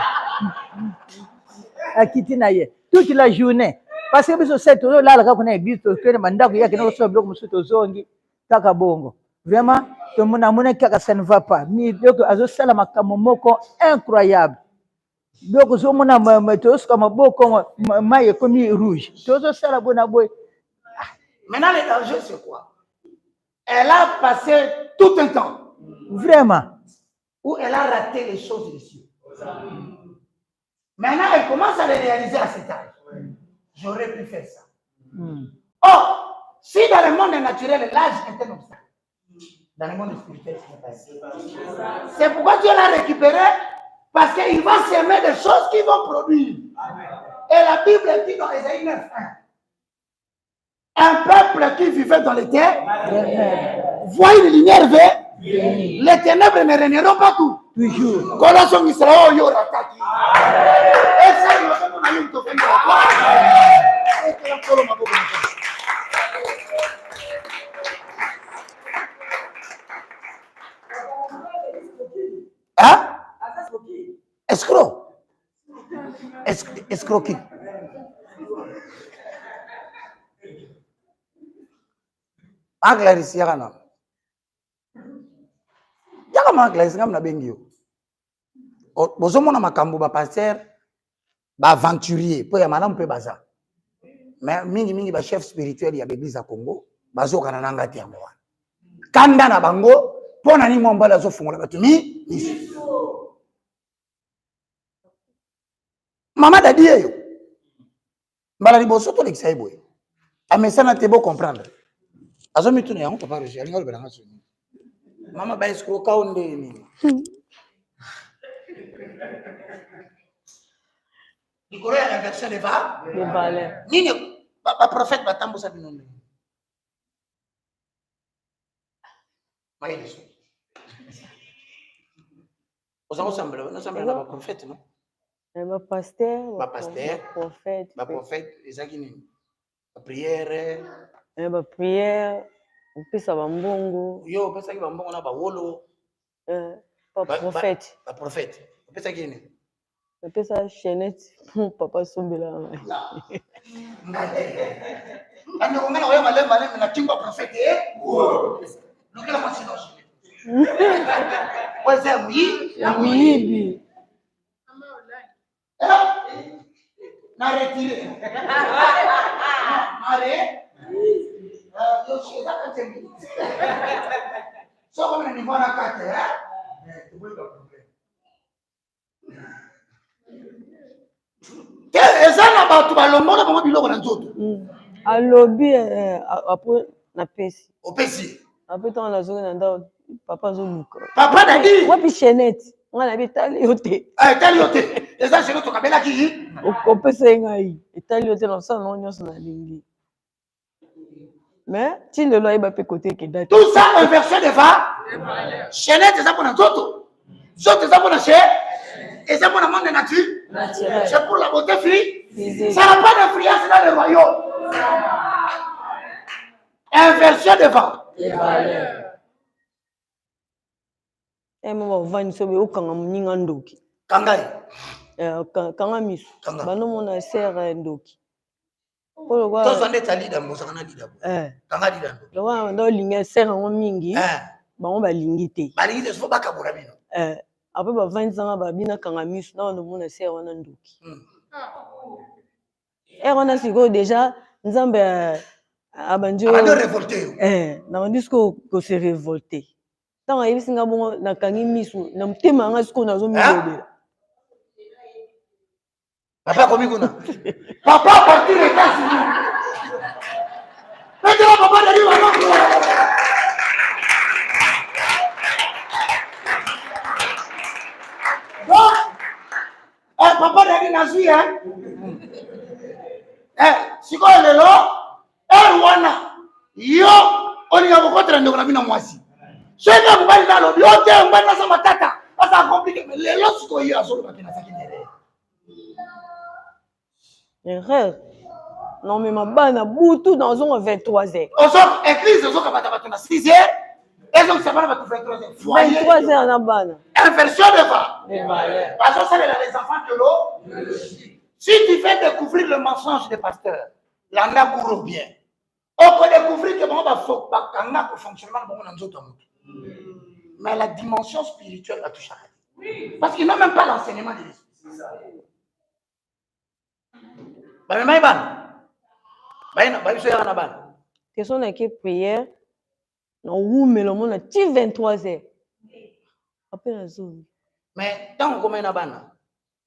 akiti na ye toute la journée parce que biso c'est tozo la ka kuna église to kene mandako yake no so bloc musu to zongi kaka bongo vraiment to mona kaka ça ne va pas ni donc azo sala makambo moko incroyable donc zo mona to comme boko maye comme rouge tozo sala bona boy. Maintenant, le danger, c'est quoi? Elle a passé tout un temps. Vraiment. Où elle a raté les choses ici. Maintenant, elle commence à les réaliser à cet âge. J'aurais pu faire ça. Or, si dans le monde naturel, l'âge est un obstacle, dans le monde spirituel, ce n'est pas ça. C'est pourquoi Dieu l'a récupéré, parce qu'il va s'aimer des choses qui vont produire. Et la Bible dit dans Ésaïe 9:1. Un peuple qui vivait dans les terres voit une lumière vers les ténèbres ne régneront pas tout. Toujours. Colossiens Israël, yo rataki. Et ça, il va nous aller au faire hein? Escroc. Escroquer. Clarisse yakana yaka ma Clarisse ngam na bengi yo bozomona makambo ba pasteur ba aventurier po ya malamu pe baza mais mingi ba chef spirituel ya l'église ya Congo bazokana nanga te yango wana kanda na bango pona ni mombala azofungola bato mama dadi yo mbala liboso to lekisa boye amesana te bo comprendre azomi tuna yango papa Roger alinga lobela ngaso mama ba escroc kaonde nini likolo ya inversion de valeur nini ba prophète batambusa binondo maïs osamo sambela na ba prophète non ba pasteur ba prophète ezaki nini ba prière ba prière opesa bambongo yo opesaki bambongo na bawolo ba prophète opesaki nini opesa chaînette pour papa sombela ande ongana oyo malembe na kimba prophète lukela masino wazee muyibi na retiré mare yo shida katembi so kama ni bwana kate tuweka problem eza na bato balongola bango biloko na nzoto alobi après na pesi opesi après ntango nazoki na ndako papa azoluka papa dadi wapi chaînette nga nabi etali yo te etali yo te eza chéri tokabelaki opesa ye ngai etali yo te na kosala nango nyonso nalingi mais ti lelo ayeba mpe kote ekenda te tout ça inversion de va chaînette eza mpona nzoto nzoto eza mpona eza mpona monde nature c'est pour la beauté fille ça n'a pas d'influence dans le royaume inversion de va mo bavandi so okanga moninga ndoki kangai kanga miso banomona sere ndoki tozwa nde eza lida mbosaka na lida kanga lida lokola nda olingi sere yango mingi bango balingi te sofo bakabola bino apres bavandisanga babina kanga miso na banomona sere wana ndoki ere wana sikoyo deja nzambe abandi na bandi sikoyo kose révolte ntango ayebisi nga bongo nakangi miso na motema yanga sikoyo nazomilobela papa komi kuna papa partir États-Unis maintenant papa dadi mama donc papa dadi nazwi sikoyo lelo wana yo olinga kokotela ndeko na bino mwasi soki mobali nalobi o te mobali naza matata asa compliqué lelo sikoyo yo azolobaki nazaki nere erreur non mais mabana butu nazongo 23h ozo église ozokabata bato na 6h ezokisabana bato 23h 23h na bana inversion de va bazosalela les enfants de l'eau si tu fais découvrir le mensonge des pasteurs landa couro bien on peut découvrir que bango bakanga ko fonctionnement bango na nzoto ya moto mais la dimension spirituelle la touche à rien parce qu'ils n'ont même pas l'enseignement de l'esprit bamemai bana babiso yaka na bana question nake prière na wumela omona ti 23h apres nazongi mais ntango okomai na bana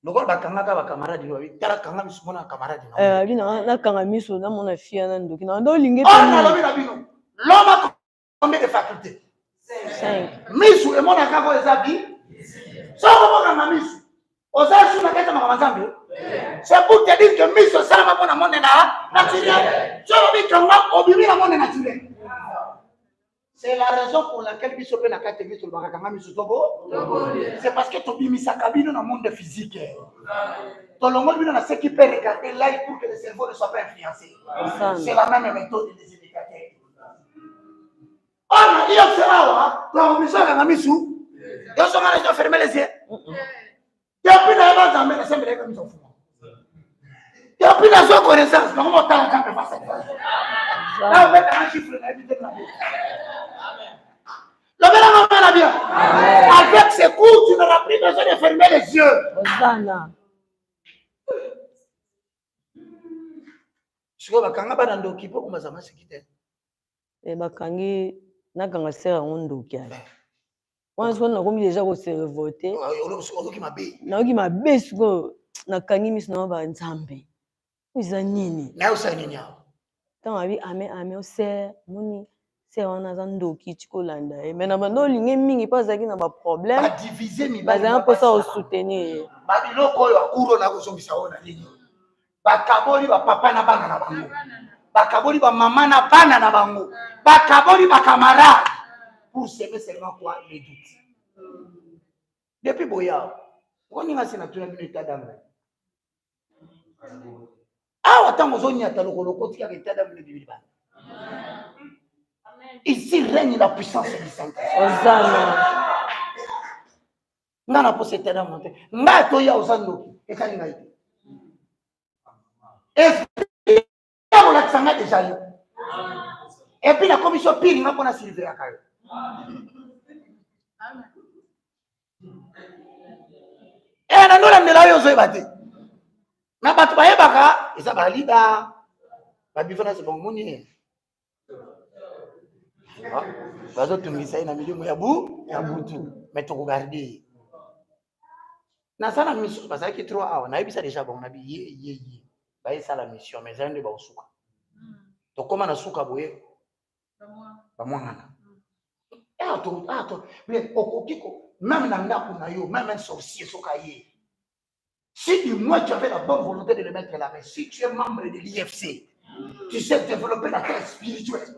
lokola bakangaka bakamaradi no tala kanga miso mona camarade abi nakanga miso namona fia na ndoki na ndo olingi nalobi na bino l'homme a combien de facultés 5 miso emonaka ko eza bi soko bokanga miso oza su na kati ya makambo nzambe c'est pour te dire que miso esalama mpona monde naturel so obikanga obimi na monde naturel c'est la raison pour laquelle biso mpe na kati ya biso lobaka kanga miso tobo c'est parce que tobimisaka bino na monde physique tolongoli bino na ce qui peut regarder l'œil pour que le cerveau ne soit pas influencé c'est la même méthode des éducateurs ona iyo serawa twakomisaka kanga miso yo songana yo fermer les yeux depuis na yeba nzambe na sembele yeka miso fuma depuis na zo connaissance nango motala nzambe face à face là obeta un chiffre na yebi te na bo lobelanga mena bien avec ces cours tu n'auras plus besoin de fermer les yeux ozana sikoyo bakanga bana ndoki mpo komaza masiki te bakangi nakanga sere yango ndoki ale wana sikoyo nakomi deja kose révolte nayoki mabe sikoyo nakangi miso na banzambe eza nini naye osala nini awa ntango abi ame osere moni sere wana aza ndoki ti kolanda ye mai na bando olingi mingi mpo azalaki na baproblème bazalaki mposa osoutenir ye babiloko oyo akuro na kozongisa oyo na nini bakaboli bapapa na bana na bango bakaboli bamama na bana na bango bakaboli bakamarade pour semer seulement quoi les doutes depuis boya okoninga si natuna bino état d'âme awa ntango ozoniata lokoloko otikaka état d'âme ne bibili bana ici règne la puissance du Saint-Esprit ozana nga na posa état d'âme te nga toya oza ndoki ekali ngai te esprit akolakisa nga deja yo epuis na commission pire nga mpona silveraka yo na ndolandela oyo ozoyeba te na bato bayebaka eza balida babifana sebongo moni bazotungisa ye na milimo ya butu me tokogarde Na ça la mission parce que 3 ans, on a eu ça déjà bon, on a dit bah ça la mission mais ça ne va pas souka. Donc comment na souka boye? Ba mwana. Mais okiko même na ndako na yo, même un sorcier sokaye. Si du moins tu avais la bonne volonté de le mettre là, mais si tu es membre de l'IFC, tu sais développer la terre spirituelle,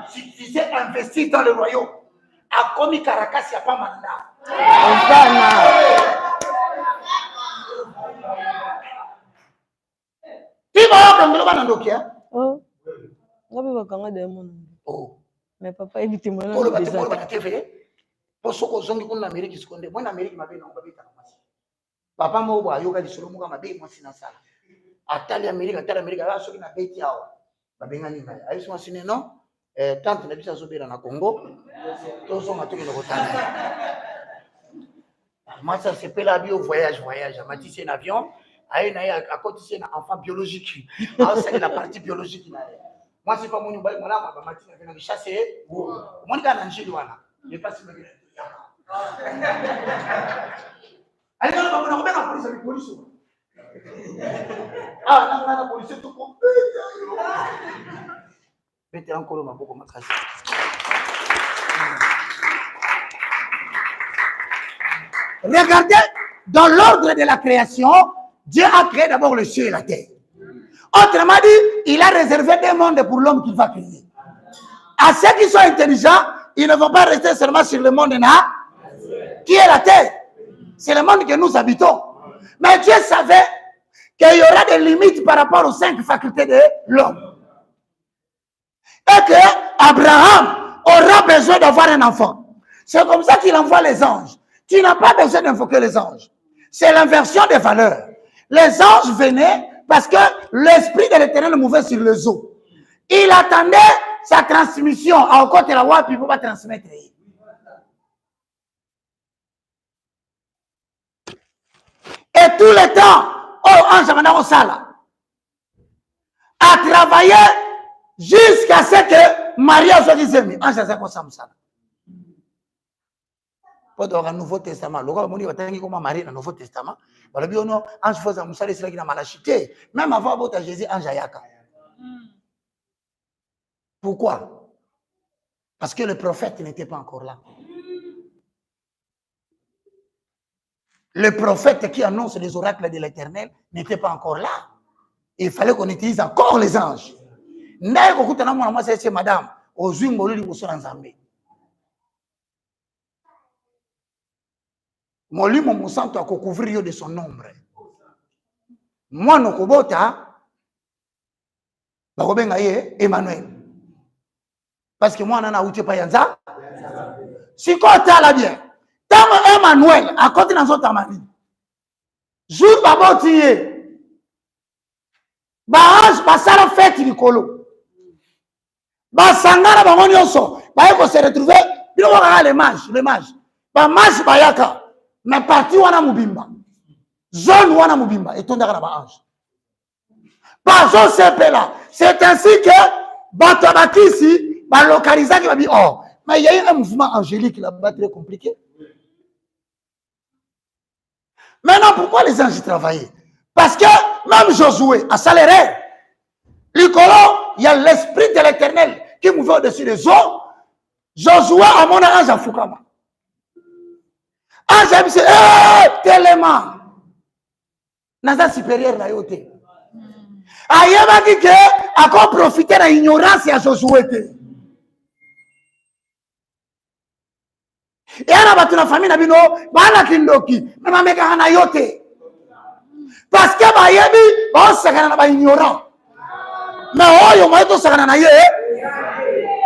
si tu sais investir dans le royaume, à Komi Caracas, il n'y a pas mandat. Tu vas au Canada, oh, oh, mais papa évite moi là. Pour ce qu'on zongi en Amérique, ce qu'on dit, moi en Amérique, ma belle, on va vite. Papa m'a dit, yoga du solo, moi ma belle, moi c'est na sala. Atali Amérique, là, ceux qui n'a pas été à ma belle ni mais. Aïe, moi c'est non. Tant na bisa zobera na Congo, tous sont à tout le retard. Moi ça c'est pas la bio voyage. Ma dit c'est un avion. Aïe na à côté c'est un enfant biologique. Ah c'est la partie biologique là. Moi c'est pas mon moi là ma dit na chasser. Mon gars na njili wana. Je pas si me allez, on va la police. Ah, la police, tout compte. Mettez encore ma beaucoup matrasse. Regardez, dans l'ordre de la création, Dieu a créé d'abord le ciel et la terre. Autrement dit, il a réservé des mondes pour l'homme qu'il va créer. À ceux qui sont intelligents, ils ne vont pas rester seulement sur le monde qui est la terre. C'est le monde que nous habitons. Mais Dieu savait qu'il y aura des limites par rapport aux 5 facultés de l'homme. Et que Abraham aura besoin d'avoir un enfant. C'est comme ça qu'il envoie les anges. Tu n'as pas besoin d'invoquer les anges. C'est l'inversion des valeurs. Les anges venaient parce que l'esprit de l'Éternel mouvait sur les eaux. Il attendait sa transmission. À côté de la voie, puis il ne peut pas transmettre. Et tout le temps, ange au sala a travaillé jusqu'à ce que Maria soit disait, ange a comme ça. Pour le Nouveau Testament, le gars m'a dit comment Marie dans le Nouveau Testament, bah le bio non, ange faisait un c'est là qui n'a malachité, même avant votre Jésus ange ayaka. Pourquoi? Parce que le prophète n'était pas encore là. Le prophète qui annonce les oracles de l'Éternel n'était pas encore là. Il fallait qu'on utilise encore les anges. Madame, Molimo Monsanto a couvrir de son nombre. Moi, no kobota, bakobenga ye Emmanuel. Parce que moi, nana outé pa yanza. Si kota la bien. Tant Emmanuel, à côté dans son tamari. Jour baboti Baange basala fête likolo. Basangana bangoni oso. Baeko se retrouver, bino kaka les mages. Ba mage bayaka. Mais parti wana mubimba. Zone wana mubimba et tondaka na baange. Bazo sepela. C'est ainsi que batabakisi ba localisaki ba bi oh. Mais il y a eu un mouvement angélique là-bas très compliqué. Maintenant, pourquoi les anges travaillaient? Parce que même Josué, à Saléré, Licolo, il y a l'esprit de l'Éternel qui mouvait au-dessus des eaux. Josué a mon ange à Fukama. Ange a dit, tellement. Naza supérieur la yoté. Ayeba dit que, à quoi profiter de l'ignorance à Josué. Et on a battu la famille nabino, bana kindoki, mais ma meka hana yote. Parce que ba yebi, ba sakana na ba ignorant. Mais oyo mo to sakana na ye.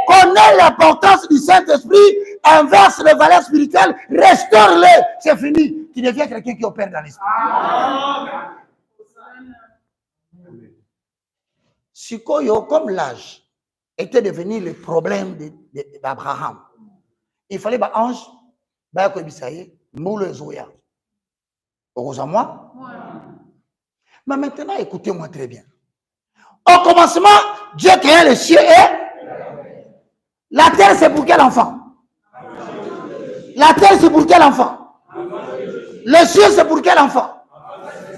Connais l'importance du Saint-Esprit, inverse les valeurs spirituelles, restaure-les, c'est fini. Tu deviens quelqu'un qui opère dans l'esprit. Sikoyo, comme l'âge était devenu le problème d'Abraham, il fallait que l'ange, moule zoya. Heureusement. Mais maintenant, écoutez-moi très bien. Au commencement, Dieu créa le ciel et la terre, c'est pour quel enfant? La terre, c'est pour quel enfant? Les cieux, c'est pour quel enfant?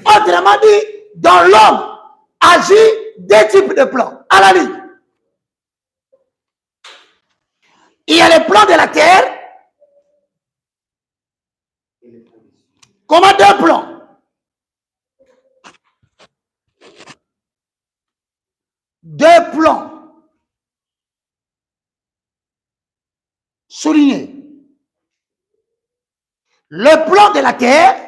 Autrement dit, dans l'homme agit deux types de plans. À la ligne. Il y a les plans de la terre. Comment deux plans? Deux plans. Soulignez. Le plan de la terre.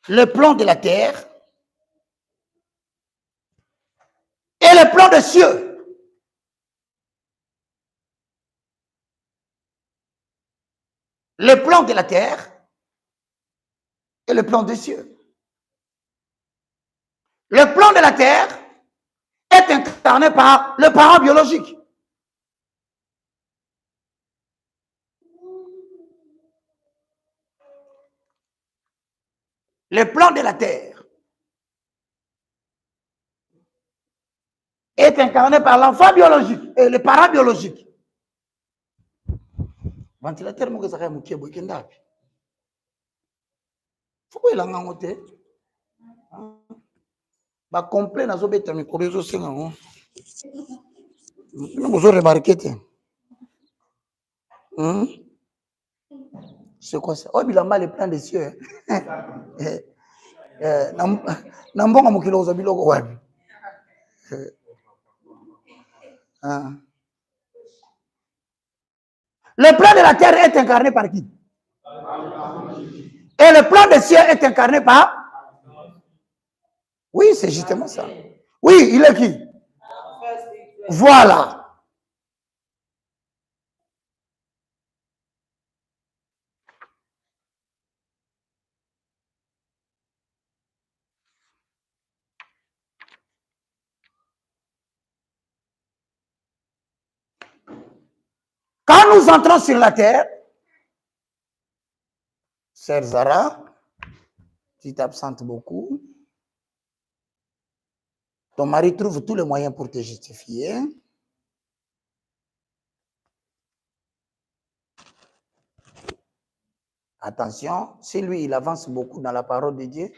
Le plan de la terre. Et le plan des cieux. Le plan de la terre et le plan des cieux. Le plan de la terre est incarné par le parent biologique. Le plan de la terre est incarné par l'enfant biologique et le parent biologique. Ventilateur mo kesaka mukie boy kendapi. Faut il en ngote. Ba complet na zo beta micro zo senga ngo. Nous vous remarqué. C'est quoi ça? Oh, il a mal les plans des cieux. Nambonga mukilo zo biloko wapi. Le plan de la terre est incarné par qui? Et le plan des cieux est incarné par? Oui, c'est justement ça. Oui, il est qui? Voilà. Quand nous entrons sur la terre, Sœur Zara, tu t'absentes beaucoup. Ton mari trouve tous les moyens pour te justifier. Attention, si lui, il avance beaucoup dans la parole de Dieu,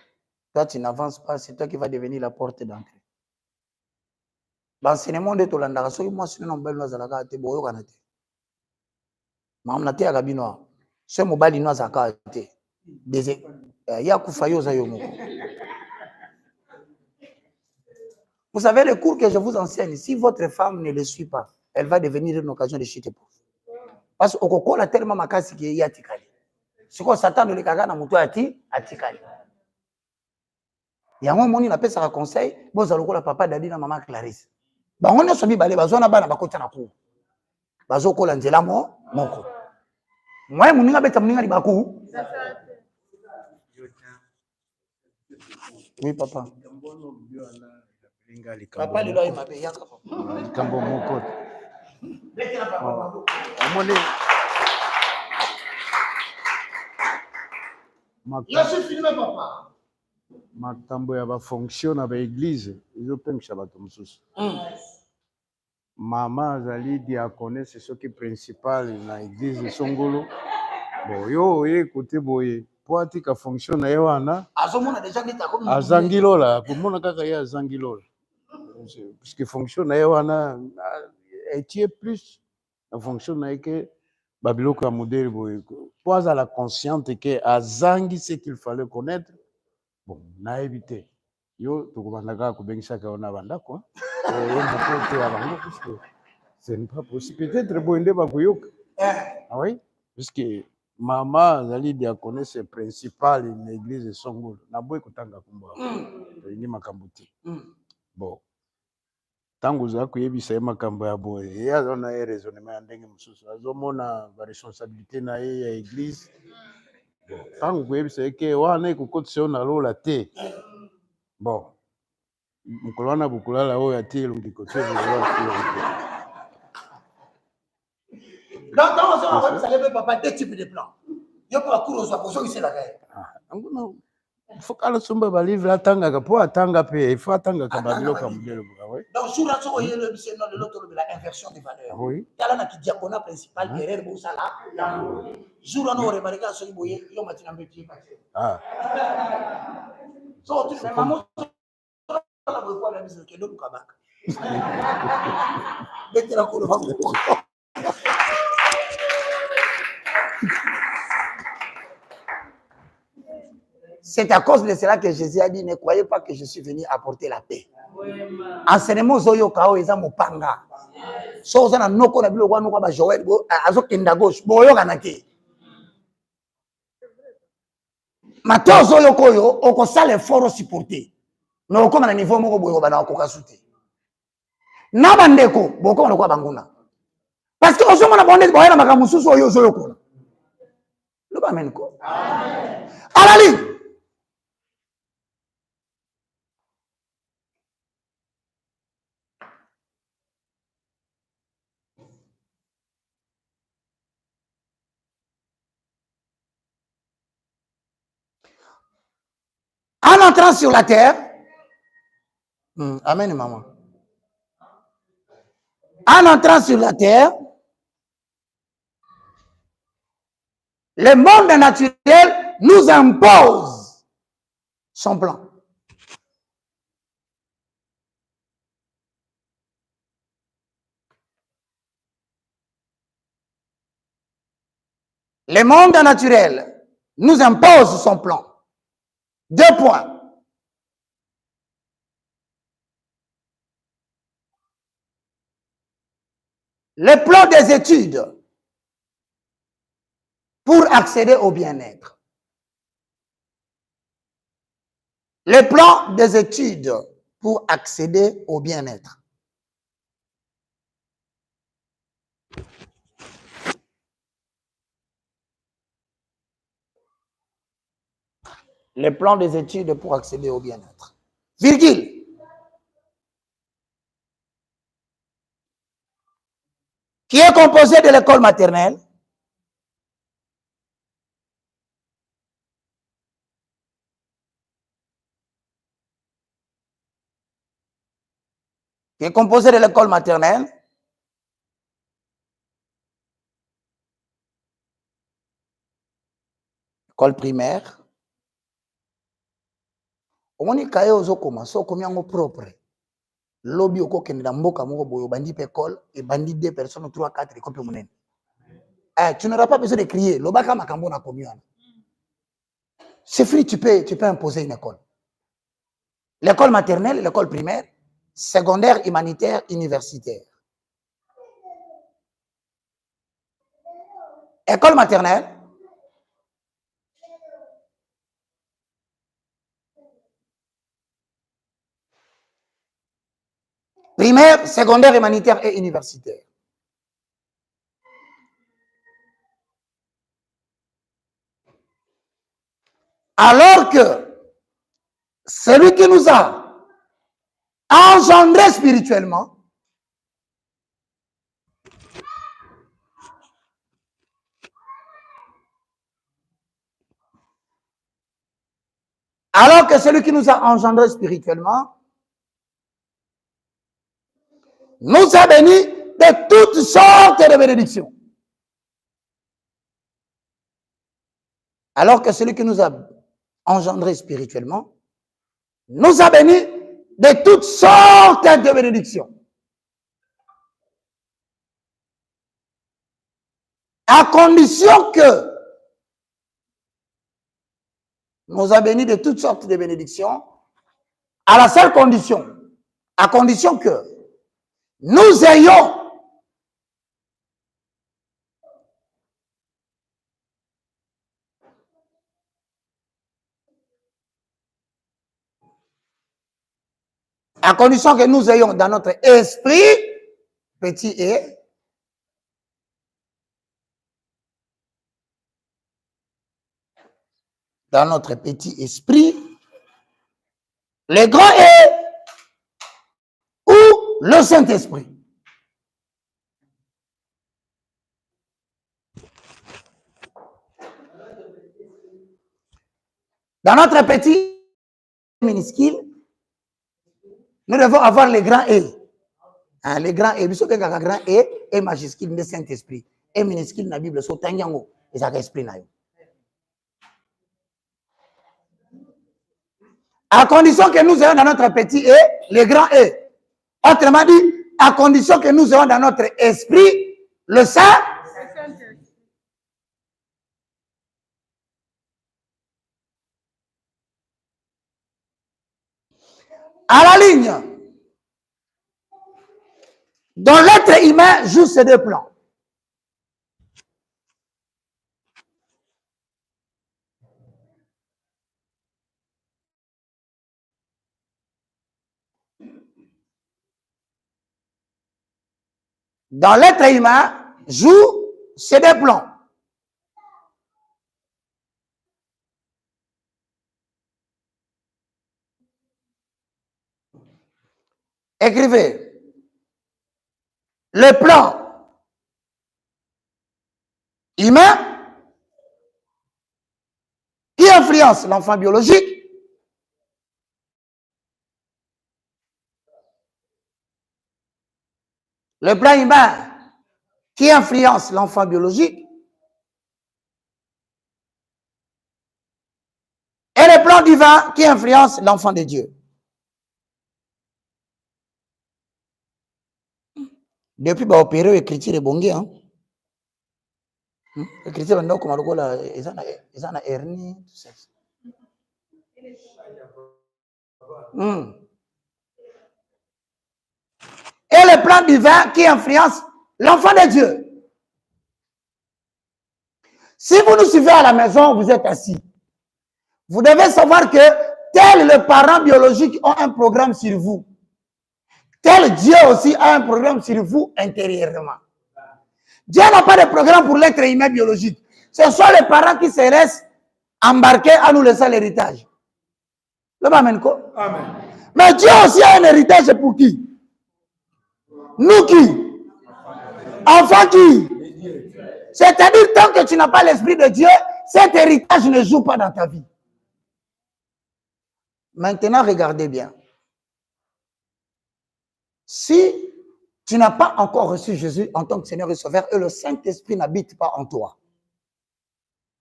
toi, tu n'avances pas, c'est toi qui vas devenir la porte d'entrée. L'enseignement de Tolanda, moi, je suis un bel noir, je boyo kanate. Mamna te agabino. Ce mobile noir zakate. Des ya kufayo za yomoko. Vous savez, le cours que je vous enseigne, si votre femme ne le suit pas, elle va devenir une occasion de chuter pour vous. Parce qu'au coco, a tellement makasi qui est atikali. Ce qu'on s'attend de l'ekaga na muto atikali. Il y a un moment où on appelle ça un conseil, bon, ça le papa Dadi na maman Clarisse. Bah, on a sobi balé, bazona bana bakota na cour. Bazo ko lanzela moko. Moi, mon ninga beta mon ninga di baku. Oui, papa. Papa, il a eu ma paye. Kambo moko. Je suis filmé, papa. Makambo ya ba fonction na ba église, ils pengisha bato mususu. Mama azali diakone, c'est ce qui est principal na église Songolo. Bon yo écoutez boye, po atika fonction na yewana. Azomona déjà nita comme Azangilola, komona kaka ya azangilola. Parce que fonction na yewana etie plus la fonction na que babiloko ya modèle boye. Po azala consciente que azangi ce qu'il fallait connaître. Bon, na éviter. Yo tokobandaka kobengisaka ona bandako. Ce n'est pas possible. Peut-être boende bakoyoka. Ah oui, parce que maman zali diakone c'est principal in l'église de Songolo. Na boy kotanga kumba. Ni makambo ti. Bon. Tango za kuyebisa makambo ya boy. Ya zona raisonnement ndenge mususu. Azomona ba responsabilité na ye ya église. Tango kuyebisa ke wana ekokotisa na lola te. Bon. Mukolana bukulala oyo ati elungiko te. Dans on va saluer papa deux types de plans. Yo pas cours aux opposants ici la guerre. Il faut qu'elle sombe ba livre atanga ka po atanga pe il faut atanga ka babilo ka modèle. oui. Donc, jour à jour, il y a l'autre de la inversion des valeurs. Oui. Il y a un diaconat principal, erreur, Boussala. Jour à jour, on remarque que ce qui est un matin, Ah. So, tu fais maman, la voix la mise que l'homme kabak. Mettez la couleur. C'est à cause de cela que Jésus a dit, ne croyez pas que je suis venu apporter la paix. Enseignement zoyo kao eza mopanga. So za na noko na bilo kwano kwa ba Joël go azokenda gauche boyo kanake. Mato zoyo koyo okosala effort supporter. No koma na niveau moko boyo bana ko kasute. Na bandeko boko na kwa banguna. Parce que ozo mona bonde boyo na makamususu oyo zoyo ko. Lo ba men ko. Amen. Alali. En entrant sur la terre, amen maman. En entrant sur la terre, le monde naturel nous impose son plan. Le monde naturel nous impose son plan. 2 points. Le plan des études pour accéder au bien-être. Le plan des études pour accéder au bien-être. Le plan des études pour accéder au bien-être. Virgule. Qui est composé de l'école maternelle, qui est composé de l'école maternelle, école primaire. Omoni kaye ozokoma so komi yango propre. Lobi okokende na mboka moko boyo bandi pe école et bandi 2 personnes 3 4 école pe monene. Tu n'auras pas besoin de crier. Lobaka makambo na komi wana. C'est free, tu peux imposer une école. L'école maternelle, l'école primaire, secondaire, humanitaire, universitaire. École maternelle, primaire, secondaire, humanitaire et universitaire. Alors que celui qui nous a engendrés spirituellement, nous a bénis de toutes sortes de bénédictions. Alors que celui qui nous a engendrés spirituellement nous a bénis de toutes sortes de bénédictions. À condition que nous a bénis de toutes sortes de bénédictions, à la seule condition, à condition que nous ayons dans notre esprit, petit et, dans notre petit esprit, le grand est ou le Saint-Esprit. Dans notre petit minuscule, Nous devons avoir les grands E. Hein, les grands E. Biso bengaka grand E majuscule de Saint-Esprit. E minuscule na Bible so tangiango ezaka esprit na yo. À condition que nous ayons dans notre petit E, les grands E. Autrement dit, à condition que nous ayons dans notre esprit le Saint. À la ligne, dont l'être humain joue ces deux plans. Dans l'être humain joue ces deux plans. Écrivez. Le plan humain qui influence l'enfant biologique. Le plan humain qui influence l'enfant biologique. Et le plan divin qui influence l'enfant de Dieu. Depuis bah opérer écriture bongi hein. Écriture bando comme lokola ezana hernie tout ça. Et le plan divin qui influence l'enfant de Dieu. Si vous nous suivez à la maison, vous êtes assis. Vous devez savoir que tel le parent biologique a un programme sur vous. Tel Dieu aussi a un programme sur vous intérieurement. Dieu n'a pas de programme pour l'être humain biologique. Ce sont les parents qui se laissent embarquer à nous laisser l'héritage. Amen. Mais Dieu aussi a un héritage pour qui? Nous qui? Enfants qui? C'est-à-dire, tant que tu n'as pas l'esprit de Dieu, cet héritage ne joue pas dans ta vie. Maintenant, regardez bien. Si tu n'as pas encore reçu Jésus en tant que Seigneur et Sauveur et le Saint-Esprit n'habite pas en toi,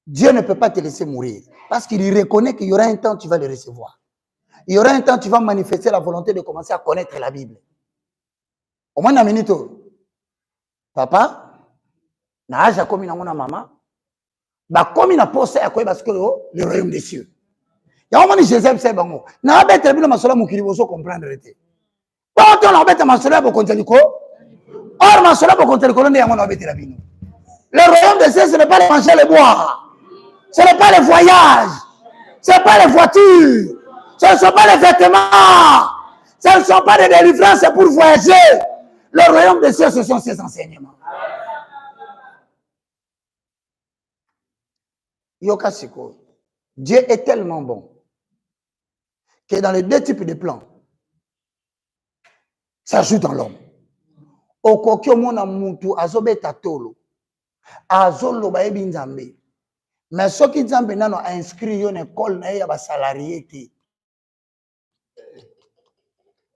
Dieu ne peut pas te laisser mourir. Parce qu'il reconnaît qu'il y aura un temps où tu vas le recevoir. Il y aura un temps où tu vas manifester la volonté de commencer à connaître la Bible. Au moins, une minute, papa, na âge comme na maman, bah comme il a posé à quoi parce que le royaume des cieux. Il y a un moment où Jésus c'est bon. Na ba être bien ma sola mukiri boso comprendre rete. Quand on a bête ma sola pour conteliko, or ma sola pour conteliko ne yamona bête la bino. Le royaume des cieux ce n'est pas les manger les boire. Ce n'est pas les voyages. Ce n'est pas les voitures. Ce ne sont pas les vêtements. Ce ne sont pas des délivrances pour voyager. Le royaume des cieux, ce sont ses enseignements. Yokasiko, Dieu est tellement bon que dans les deux types de plans, ça joue dans l'homme. Okokyo mona muntu azobeta tolo, azolo ba ebi nzambe. Mais ce qui nzambe nano a inscrit yon école na ya ba salarié te.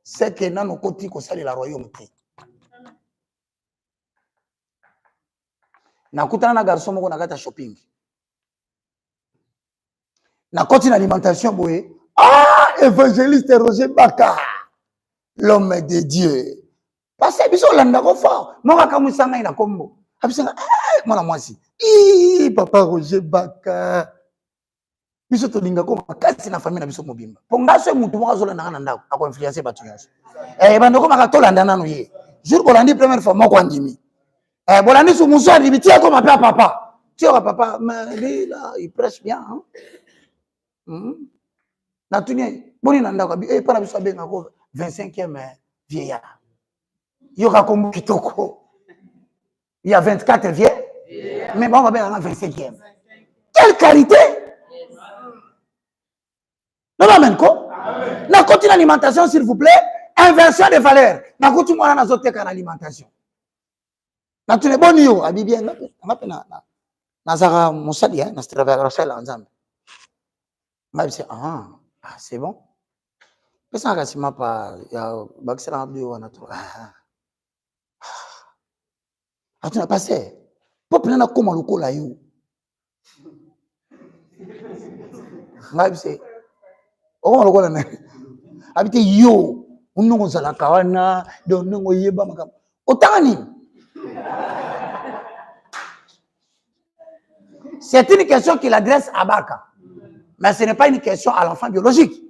C'est que nano koti ko sali la royaume te. Nakutana na garçon moko na kata shopping. Na koti na alimentation boye. Ah, évangéliste Roger Baka. L'homme de Dieu. Parce que biso landa ko fort. Moka kamusanga ina kombo. Abisanga mwana mwasi. Papa Roger Baka. Biso to linga ko makasi na famille na biso mobimba. Pongaso mutu moka zola na ndako ako influencer batu nyonso. Bandoko maka to landa nanu ye. Jour bolandi première fois moko andimi. Bolandi sou muso andimi tia ko m'appelle papa. Tia papa, mais lui là, il prêche bien hein. Na tunie boni na ndako para biso benga ko 25e vieillard. Yoka kombo kitoko. Il y a 24 vieux, mais bon, on va bien en 25e. Quelle qualité! Non, amen, quoi? Na continue l'alimentation, s'il vous plaît. Inversion des valeurs. Na continue à la zote en alimentation. Na tu ne bon yo, abibien, na zara mosadi, na travail à la ensemble. Ma c'est bon. pesa kasima pa ya bakisela ngabdi wana to atuna passé peuple na koma lokola yo ngabise okoma lokola na abite yo unongo zala kawana do nongo yeba makam otani c'est une question qu'il adresse à Baka mais ce n'est pas une question à l'enfant biologique.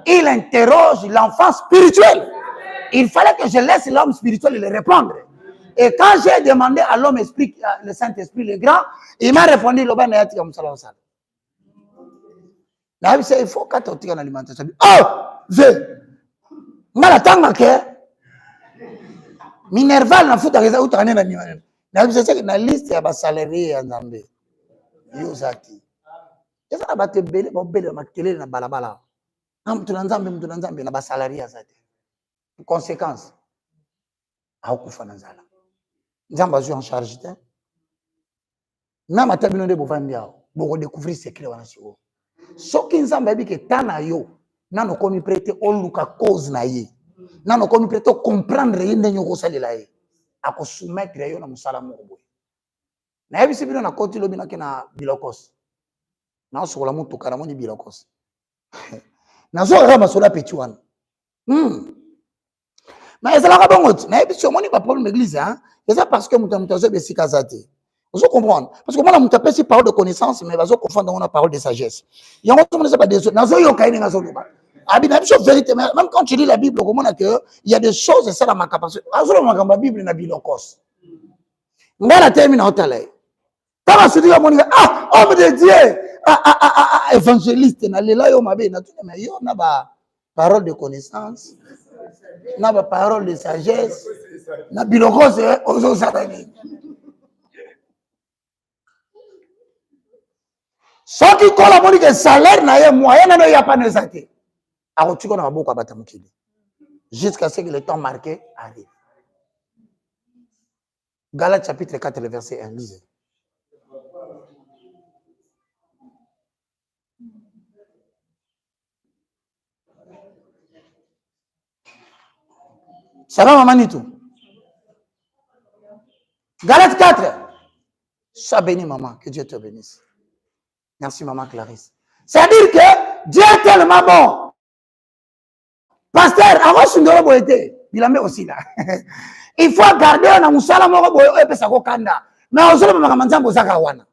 Il interroge l'enfant spirituel. Il fallait que je laisse l'homme spirituel le répondre. Et quand j'ai demandé à l'homme esprit, le Saint-Esprit, le grand, il m'a répondu, il faut que tu aies une alimentation. Oh, je Minerval na futa keza utane na niwa. Na bisese na liste ya basalarié ya Nzambe. Yo zati. Eza na batebele bobele makelele na balabala. Mtu na Nzambe na basalarié ya zati. Conséquence. Akufa na nzala. Nzambe azwi en charge te. Na matabino de bovandi yao. Boko découvrir secret wana siko. Soki Nzambe abi ke tana yo. Nano komi prêter oluka cause na ye. Nano komi prêter comprendre ye ndenyo ko salela ye. Ako soumettre yo na musala moko boye. Na yebisi bino na koti lobi na kena bilokos. Na sokola mutuka na moni bilokos. Na zo rama sola petit wana. Mais ça la bongote. Na yebisi moni ba problème église hein. C'est ça parce que mutazo be sikazate. Vous comprenez? Parce que moi, je ne pas parole de connaissance, mais je confondre dans la parole de sagesse. Il y a un moment où pas des choses. Même quand tu lis la Bible, il y a des choses, et ça dans ma capacité. La Bible est la Bible. On va la terminer en talent. Quand on se dit, ah, homme de Dieu, évangéliste, il y a parole de connaissance, il y a parole de sagesse, il y a bilokos, aux sataniques. Ce qui colle à salaire na moyen na ya pas nezate. Alors tu connais beaucoup à batamukili. Jusqu'à ce que le temps marqué arrive. Galates chapitre 4 le verset 1 lisez. Ça va maman tout. Galates 4. Sois béni maman, que Dieu te bénisse. Merci maman Clarisse. C'est-à-dire que Dieu est tellement bon. Pasteur, avant Sundoro Boete, il a mis aussi là. Il faut garder un musala moko boyo epesa ko kanda. Mais ozolo mamakamanja bozaka wana.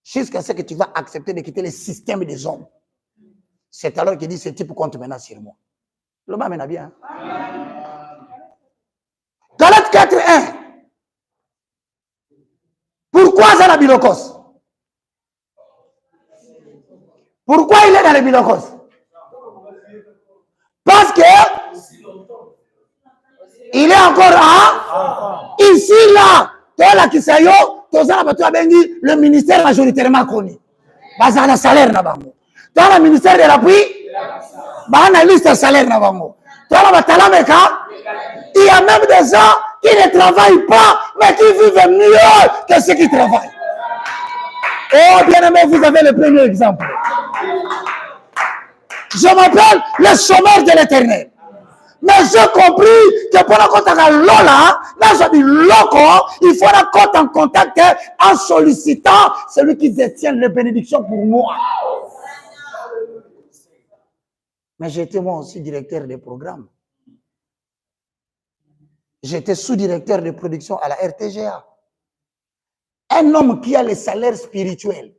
Jusqu'à ce que tu vas accepter de quitter le système des hommes. C'est alors qu'il dit ce type compte maintenant sur moi. Le bas mena bien. Galates 4:1. Pourquoi ça la bilokos? Pourquoi il est dans les bilokos? Parce que il est encore ici, là. Tola Kisayo, Tozana Batua Bengi, le ministère majoritairement connu. Bazana salaire na bango. Dans le ministère de l'appui, Bazana liste salaire na bango. Dans le Talameka, il y a même des gens qui ne travaillent pas, mais qui vivent mieux que ceux qui travaillent. Oh, bien aimé, vous avez le premier exemple. Je m'appelle le chômeur de l'éternel. Mais j'ai compris que pour la compte à Lola, là j'ai dit loco, il faut la compte en contact en sollicitant celui qui détient les bénédictions pour moi. Mais j'étais moi aussi directeur des programmes. J'étais sous-directeur de production à la RTGA. Un homme qui a les salaires spirituels.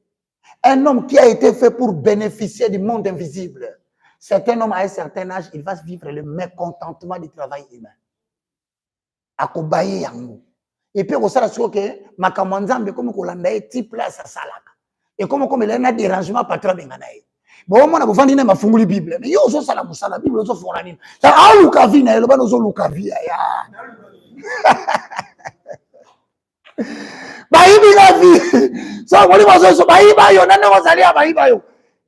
Un homme qui a été fait pour bénéficier du monde invisible. C'est un homme à un certain âge, il va vivre le mécontentement du travail humain. Akobaye yango. Et puis, on sait que ma kamanzambe comme kolanda est type là ça salaka. Et comme il y a un dérangement pas trop bien naï. Bon, moi na bofandi na mafunguli Bible. Mais yo zo sala musala Bible zo forani. Ça a luka vi na lo bano zo luka vi ya. Bayibi la vi. Ça moi mo zo bayiba yo na ngo zalia bayiba yo.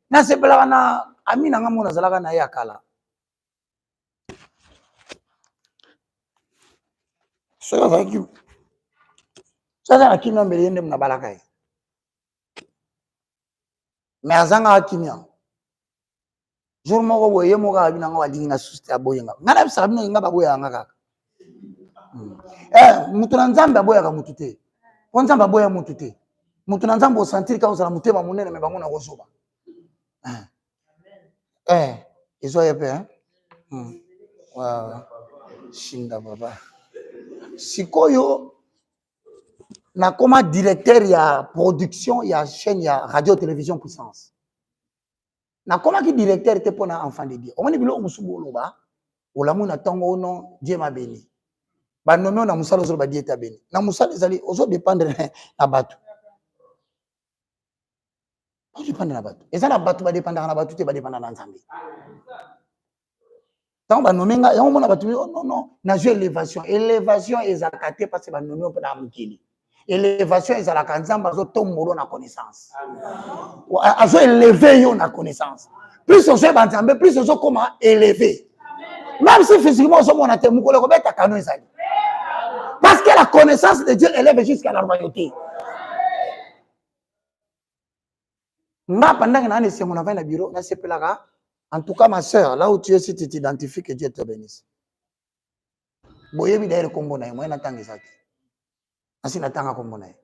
Na sepela na Amina nga mona zalaka na yakala. Ça va qui? Ça va qui non mbele na balaka. Mais azanga akimia. jour moko boye moko abina nga walingi na suste aboyenga ngana bisa bino nga baboya nga kaka mutu na nzambe aboyaka mutu te po nzambe aboya mutu te mutu na nzambe osentir ka ozala motema monene me bango na kozoba ezo ye pe shinda baba sikoyo nakoma directeur ya production ya chaîne ya radio télévision puissance nakomaki directeur te mpona enfant de Dieu omoni biloko mosusu oloba olamu na ntango ono Dieu mabeni banome na mosala ozoloba Dieu ta beni na mosala ezali ozodépendre na bato ozodépendre na bato eza na bato badépendaka na bato te badépendaka na nzambe ntango banome nga yango mona bato non nazwi élévation ezalaka te parce banome mpe na mokili élévation ezalaka nzambe azotombolo na connaissance azo élevé yo na connaissance plus ozo banzambe plus ozokoma élevé même si physiquement ozomona te mokolo kobeta kano ezali parce que la connaissance de Dieu élève jusqu'à la royauté nga pendant que nana esengo na vai na bureau nasepelaka en tout cas ma sœur là où tu es si tu t'identifies que Dieu te bénisse boyebi d'ailleurs kombo na ye moyen natanga ezaki asi natanga kombo na ye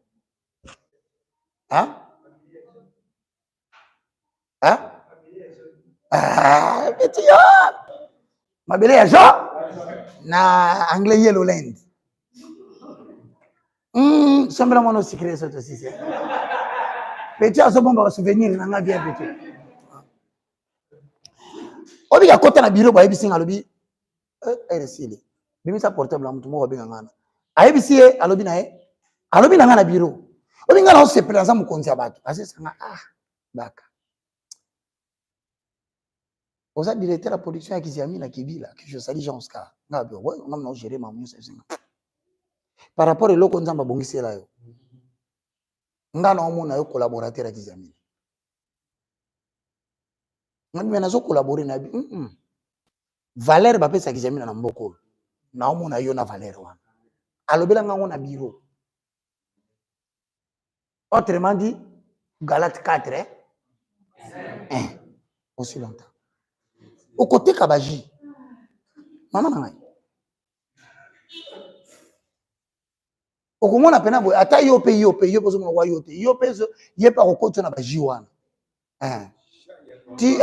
petit yo mabele ya Jean na anglais yellow land sembla mwana secret ça aussi c'est petit aso bomba ba souvenir na nga bien petit obi ya kota na bureau ba yebisinga lobi RSL bimisa portable amutu moko benga ngana ayebisi ye alobi na ye alobi na nga na bureau obi nga na osepela nza mokonzi ya bato asesanga baka oza directeur ya production ya Kiziami na Kibila que je salue Jean Oscar nga bio ouais nga na gérer ma musique par rapport eloko nzamba bongisela yo nga na omona yo collaborateur ya Kiziami ngami na zo collaborer na valeur ba pesa Kiziami na mbokolo na omona yo na valeur wana alobela nga na bureau autrement dit Galate 4 aussi longtemps au côté kabaji mama ngai okomona pena boy ata yo pe pozo mona wa yo te yo pe ye pa kokoto na baji wana ti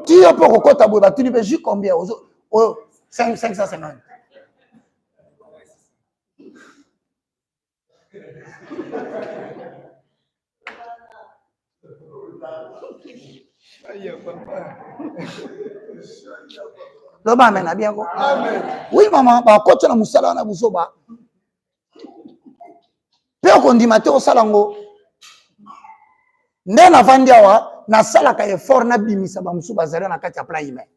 yo pe kokota boy batuni pe ju combien ozo 550 Loba amen a bien ko amen oui maman ba koto na musala na buzoba pe okondima te osala ngo nde na vandi awa na sala ka effort na bimisa ba musu bazali na kati ya plan humain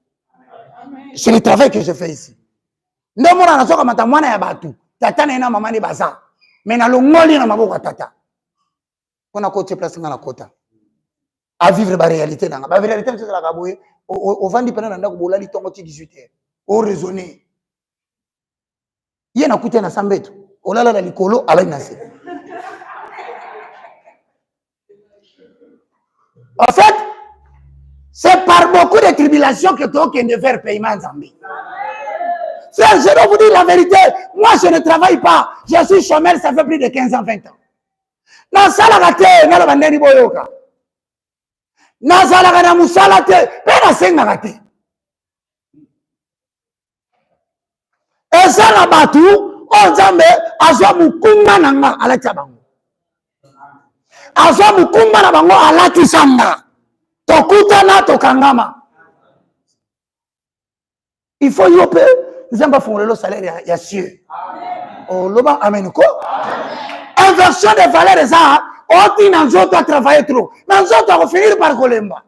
c'est le travail que je fais ici nde mona na soka mata mwana ya batu tata na ina mama ni baza mais na longoli na maboko tata kona kote place ngana kota à vivre la réalité dans la réalité c'est la kaboué au vandi pendant ndako bolali tongo ti 18h au raisonner yena kuté na sambeto olala la likolo ala inase en fait c'est par beaucoup de tribulations que toi qui ne faire paiement Zambie frère je dois vous dire la vérité moi je ne travaille pas je suis chômeur ça fait plus de 15 ans 20 ans na sala kate na bandeni boyoka nazalaka na musala te mpe nasengaka te eza na bato oyo nzambe azwa mokumba na nga alatisa bango azwa mokumba na bango alatisa nga tokutana tokangama il faut yo mpe nzambe afungolelo salaire ya cieux oloba amen ko inversion de valeur eza oti na nzoto a travailler trop na nzoto a finir par kolemba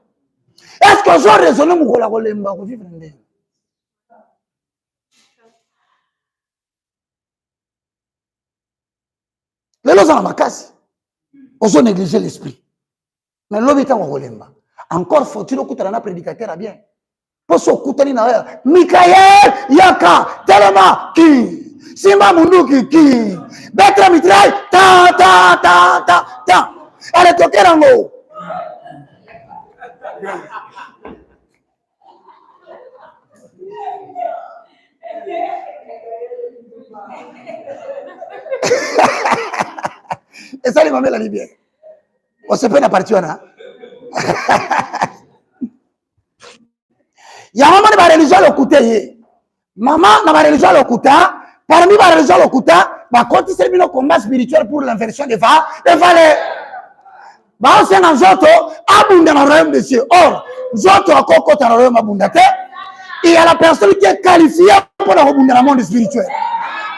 est-ce que ozo raisonner mokola kolemba kovivre ndenge lelo oza na makasi ozo négliger l'esprit mais lobi ntango kolemba encore faut-il okutana na prédicateur a bien mpo so okutani na oyo Mikael yaka telema ki Simba Munduki ki Betra Mitrai ta elle est toquée dans l'eau Et ça, les mamans, la bien. On se peut la partie, là. Il y a un moment de la religion le côté. Maman, dans la religion le côté, parmi la religion le côté, bah, quand il s'est mis au combat spirituel pour l'inversion des valeurs. Bah, on s'est dans Zoto, abondé dans le royaume de Dieu. Or, Zoto a encore dans le royaume abondé. Il y a la personne qui est qualifiée pour rebondir dans le monde spirituel.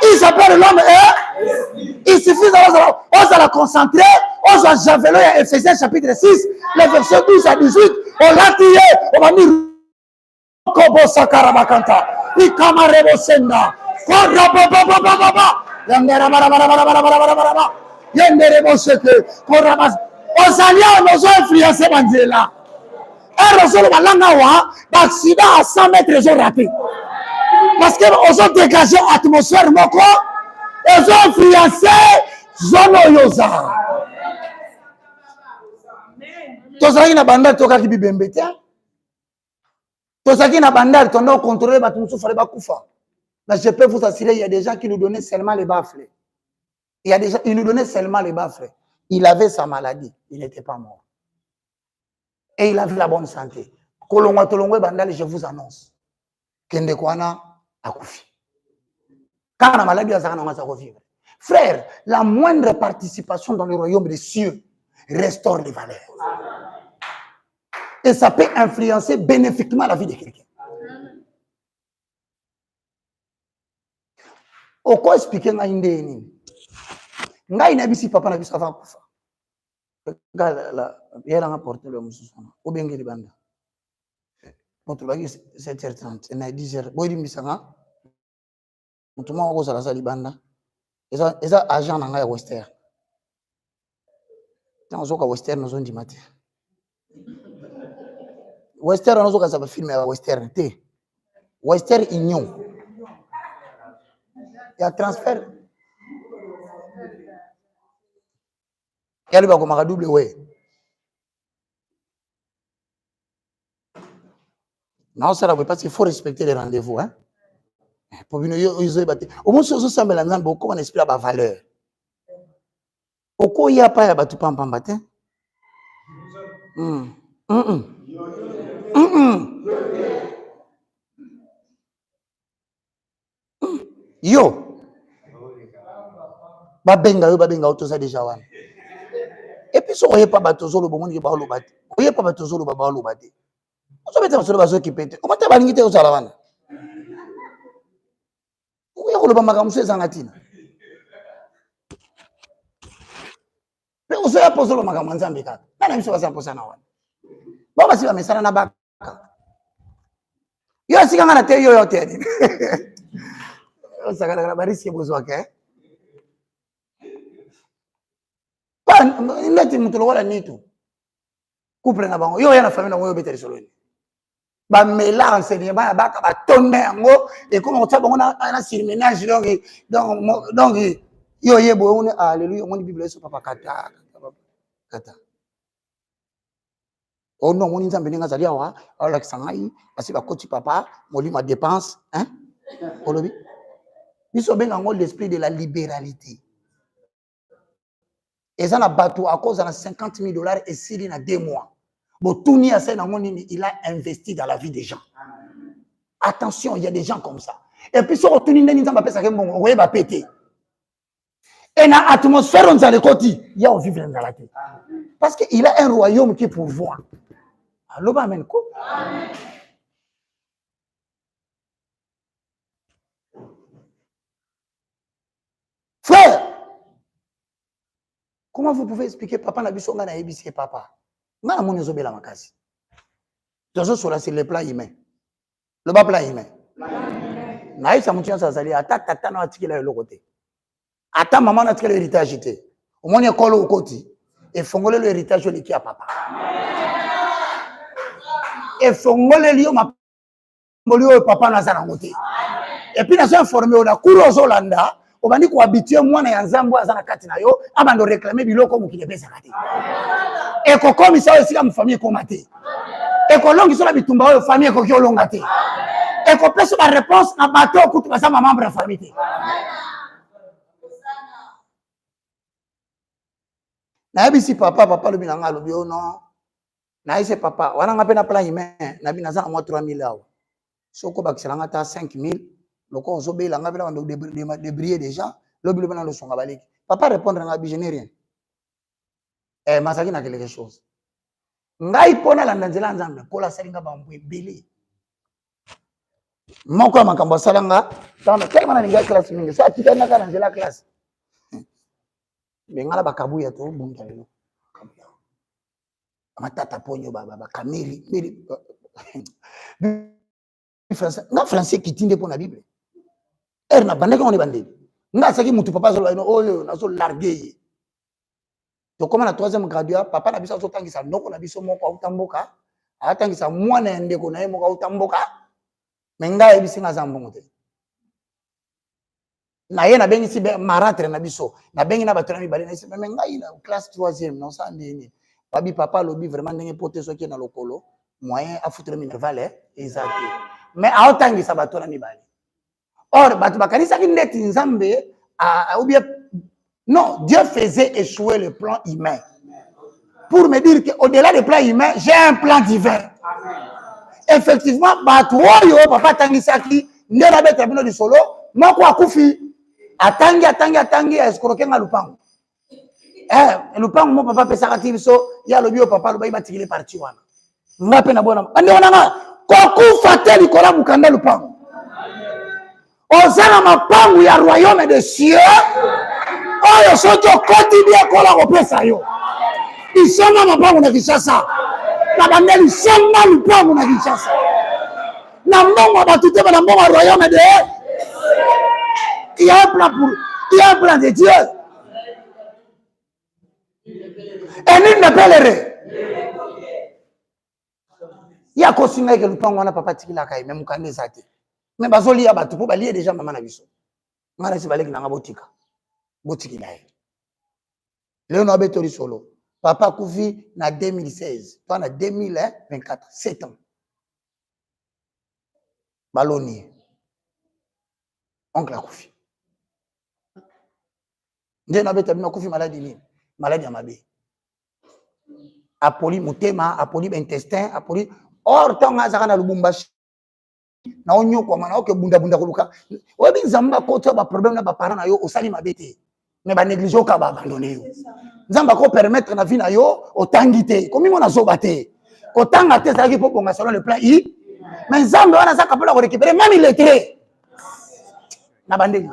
Il s'appelle l'homme et il suffit de la concentrer. On va javelot à Ephésiens chapitre 6, les versets 12 à 18. On l'a tiré, on va dire Kobo Sakarabakanta, Ikamarebo Senda, Korabababababa, Yanderabarabarabarabarabarabarabara, Yanderebo Seke, Korabas. Aux alliés, nous ont influencé Mandela. Un réseau de Malangawa, d'accident à 100 mètres, ils ont raté. Parce qu'ils ont dégagé l'atmosphère, ils ont influencé Zono Yoza. Tozaki na bandal tokaki bibembe te. Tozaki na bandal tondo contrôler ba tumusu fallait ba kufa. Mais je peux vous assurer il y a des gens qui nous donnaient seulement les baffles. Il y a des gens ils nous donnaient seulement les baffles. Il avait sa maladie, il n'était pas mort. Et il avait la bonne santé. Kolongwa tolongwe bandal je vous annonce. Kende kwana akufi. Quand la maladie a vivre. Frère, la moindre participation dans le royaume des cieux restaure les valeurs. Et ça peut influencer bénéfiquement la vie de quelqu'un. Oko expliquer nga inde nini? Nga inabisi papa na biso avant kufa. Nga yela nga porter le mususana. Obengeli banda. Motulaki 7h30 na 10h. Boyidi misanga. Mutuma ko sala sali banda. Eza agent na nga ya Western. Tanzo ka Western no zondi mate. Western no zo ka saba film ya Western te. Western Union. Il y a transfert. Il y a le double way. Non, ça ne veut pas parce qu'il faut respecter les rendez-vous. Hein? Pour au moins, ça semble la beaucoup on esprit à la valeur. Au quoi il n'y a pas de tout pam matin. Yo. Babenga autosa déjà wana. Et puis so oye pas batozo lo bomoni ba lo bati. Oye pas batozo lo ba lo bati. Ozo beta so ba so kipete. O mata balingi te ozala wana. Oye ko lo ba makamuso ezanga tina. Pe ozo ya pozo lo makamanza mbeka. Na miso ba sa posa na wana. Ba ba si ba mesana na baka. Yo asika ngana te yo te ni. Osaka na ba riski bozo wake. Neti mutulo wala nitu couple na bango yo yana famille na yo beteli solo ni ba mélange ni ba baka ba tonda yango et comme on bango na surménage donc yo yebo on alléluia on bible so papa kata oh non on nzambe ninga zali awa ala kisangai parce ba koti papa molima dépense hein olobi biso benga ngo l'esprit de la libéralité. Et ça, à cause de $50,000 et s'il a 2 mois. Bon, tout il a investi dans la vie des gens. Attention, il y a des gens comme ça. Et puis, sur tout il va péter. Et dans l'atmosphère, on a le côté. Il y a un vivre dans la tête. Parce qu'il a un royaume qui pourvoit. Alors, amen. Frère, comment vous pouvez expliquer papa n'a biso nga na ebisi papa? Nga na moni zobela makasi. Toujours sur le plan humain. Le bas plan humain. Na isa mutu yansa zali ata tata na atikela le côté. Ata maman na atikela héritage té. Au moni ekolo okoti et fongole le héritage liki à papa. Et fongole lio ma molio papa na zana ngote. Et puis na so informé on a kuro zolanda. Obandi ko habitué mwana ya nzambo azana kati na yo abando réclamer biloko mukile pesa kati e ko komisa esika mu famille ko mate e ko longi sola bitumba yo famille ko kyo longa te e ko pesa ba réponse na bato kutu ba sama membre ya famille te Na bisi papa le binanga lobi oh non. Na ise papa wana nga pe na plan humain na bina za moi 3000 awa. Soko bakiselanga ta 5000 loko on so be la nga pe na débrier déjà lobi le bana lo songa baleki. Papa répondre nga bi je n'ai rien. Masaki na quelque chose. Ngai pona la ndanzela nzambe kola salinga bambu ebele. Moko makambo salanga tama tellement na ninga classe mingi so atika na kana nzela classe. Bengala bakabuya to bunga lelo. Matata ponyo baba kameri français na français kitinde pour la Bible. Na bande ko ni bande. Nga saki mutu papa zo no oyo na so larguer. To comme na 3e graduat papa na biso so tangisa ndoko na biso moko autamboka atangisa mwana ndeko na ye moko autamboka menga e bisinga za mbongo te. Na ye na bengi si maratre na biso na bengi na batona mi bale na isi menga ina classe 3e non ça ndeni. Babi papa lobi vraiment ndenge pote so ki na lokolo moyen a foutre minerval exact. Mais aotangisa batona mi bale. Or batu bakanisa ki ndeti nzambe ou bien non, Dieu faisait échouer le plan humain. Pour me dire qu'au-delà du plan humain, j'ai un plan divin. Effectivement, batuoyo papa tangisaki ndela beta bino di solo, moko akufi atangi escroquer lupango. Lupango mo papa pesaka tibiso ya lobio papa lobai batikile parti wana. Ngape na bona. Ande wana nga kokufa te likola mukanda lupango. Ozana mapangu ya royaume de cieux. Oyo soki okoti bia kola kopesa yo. Isoma mapangu na Kinshasa. Na bandeli isoma lupangu na Kinshasa. Na mbongo batute ba na mbongo royaume de. Il y a un plan de Dieu. Et nul ne peut l'errer. Il y a kosinga ke lupangu wana papa tikila kai même kande zate. Mais bazoli ya batu po balié déjà maman na biso. Ngana si baleki nanga botika. Botiki na ye. Léon Abetori solo. Papa Koufi na 2016. Toi na 2024. 7 ans. Baloni. Oncle Koufi. Léon Abetori na Koufi maladie ni. Maladie à mabe. Apoli mutema, apoli intestin, apoli. Or, tant que na Lubumbashi. Na onyo kwa mana oke bunda koluka. Obi nzamba kote ba problème na ba parents na yo osali mabete. Mais ba négliger ka ba abandonner yo. Nzamba ko permettre na vie na yo otangite. Komi mona zoba te. Kotanga te ça qui peut ponga selon le plan I. Mais nzamba wana za kapela ko récupérer même il était. Na bandeli.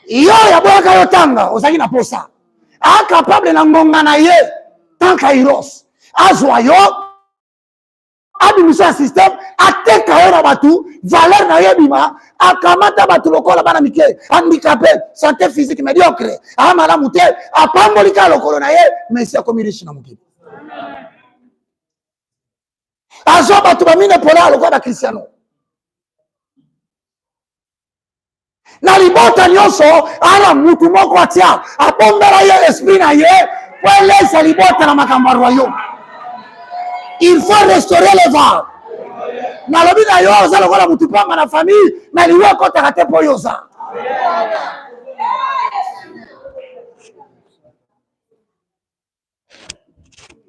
Yo ya boka yo tanga osaki na posa. A capable na ngonga na ye tant kairos. Azwa yo administration système ateka ora batu valeur na yebima akamata batu lokola bana mike handicapé santé physique médiocre amala muté apambolika lokolo na ye mais c'est comme riche na mukili azo batu ba mine pola lokola ba cristiano na libota nyonso ala mutu moko atia abombela ye esprit na ye pour laisser libota na makambo royaume. Il faut restaurer les vents. Na lobi na yo za lokola mutu panga na famille na liwa kota kate po yoza.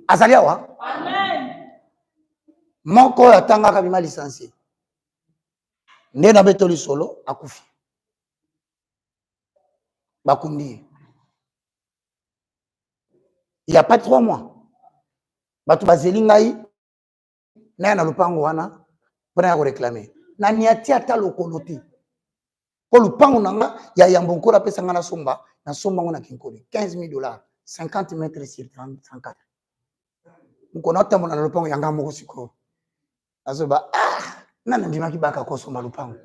Azalia wa? Amen. Moko atanga kabima licencié. Nde na betoli solo akufi. Bakundi. Il n'y a pas 3 mois. Batu bazeli ngai na lupango wana pona ya ko réclamer na niati ata lokolo te ko lupango nanga ya yambonkola pesa ngana somba na somba ngona kinkoli $15,000 50 mètres sur 34 mukona tambo na lupango yanga moko siko azoba nana ndima kibaka ko somba lupango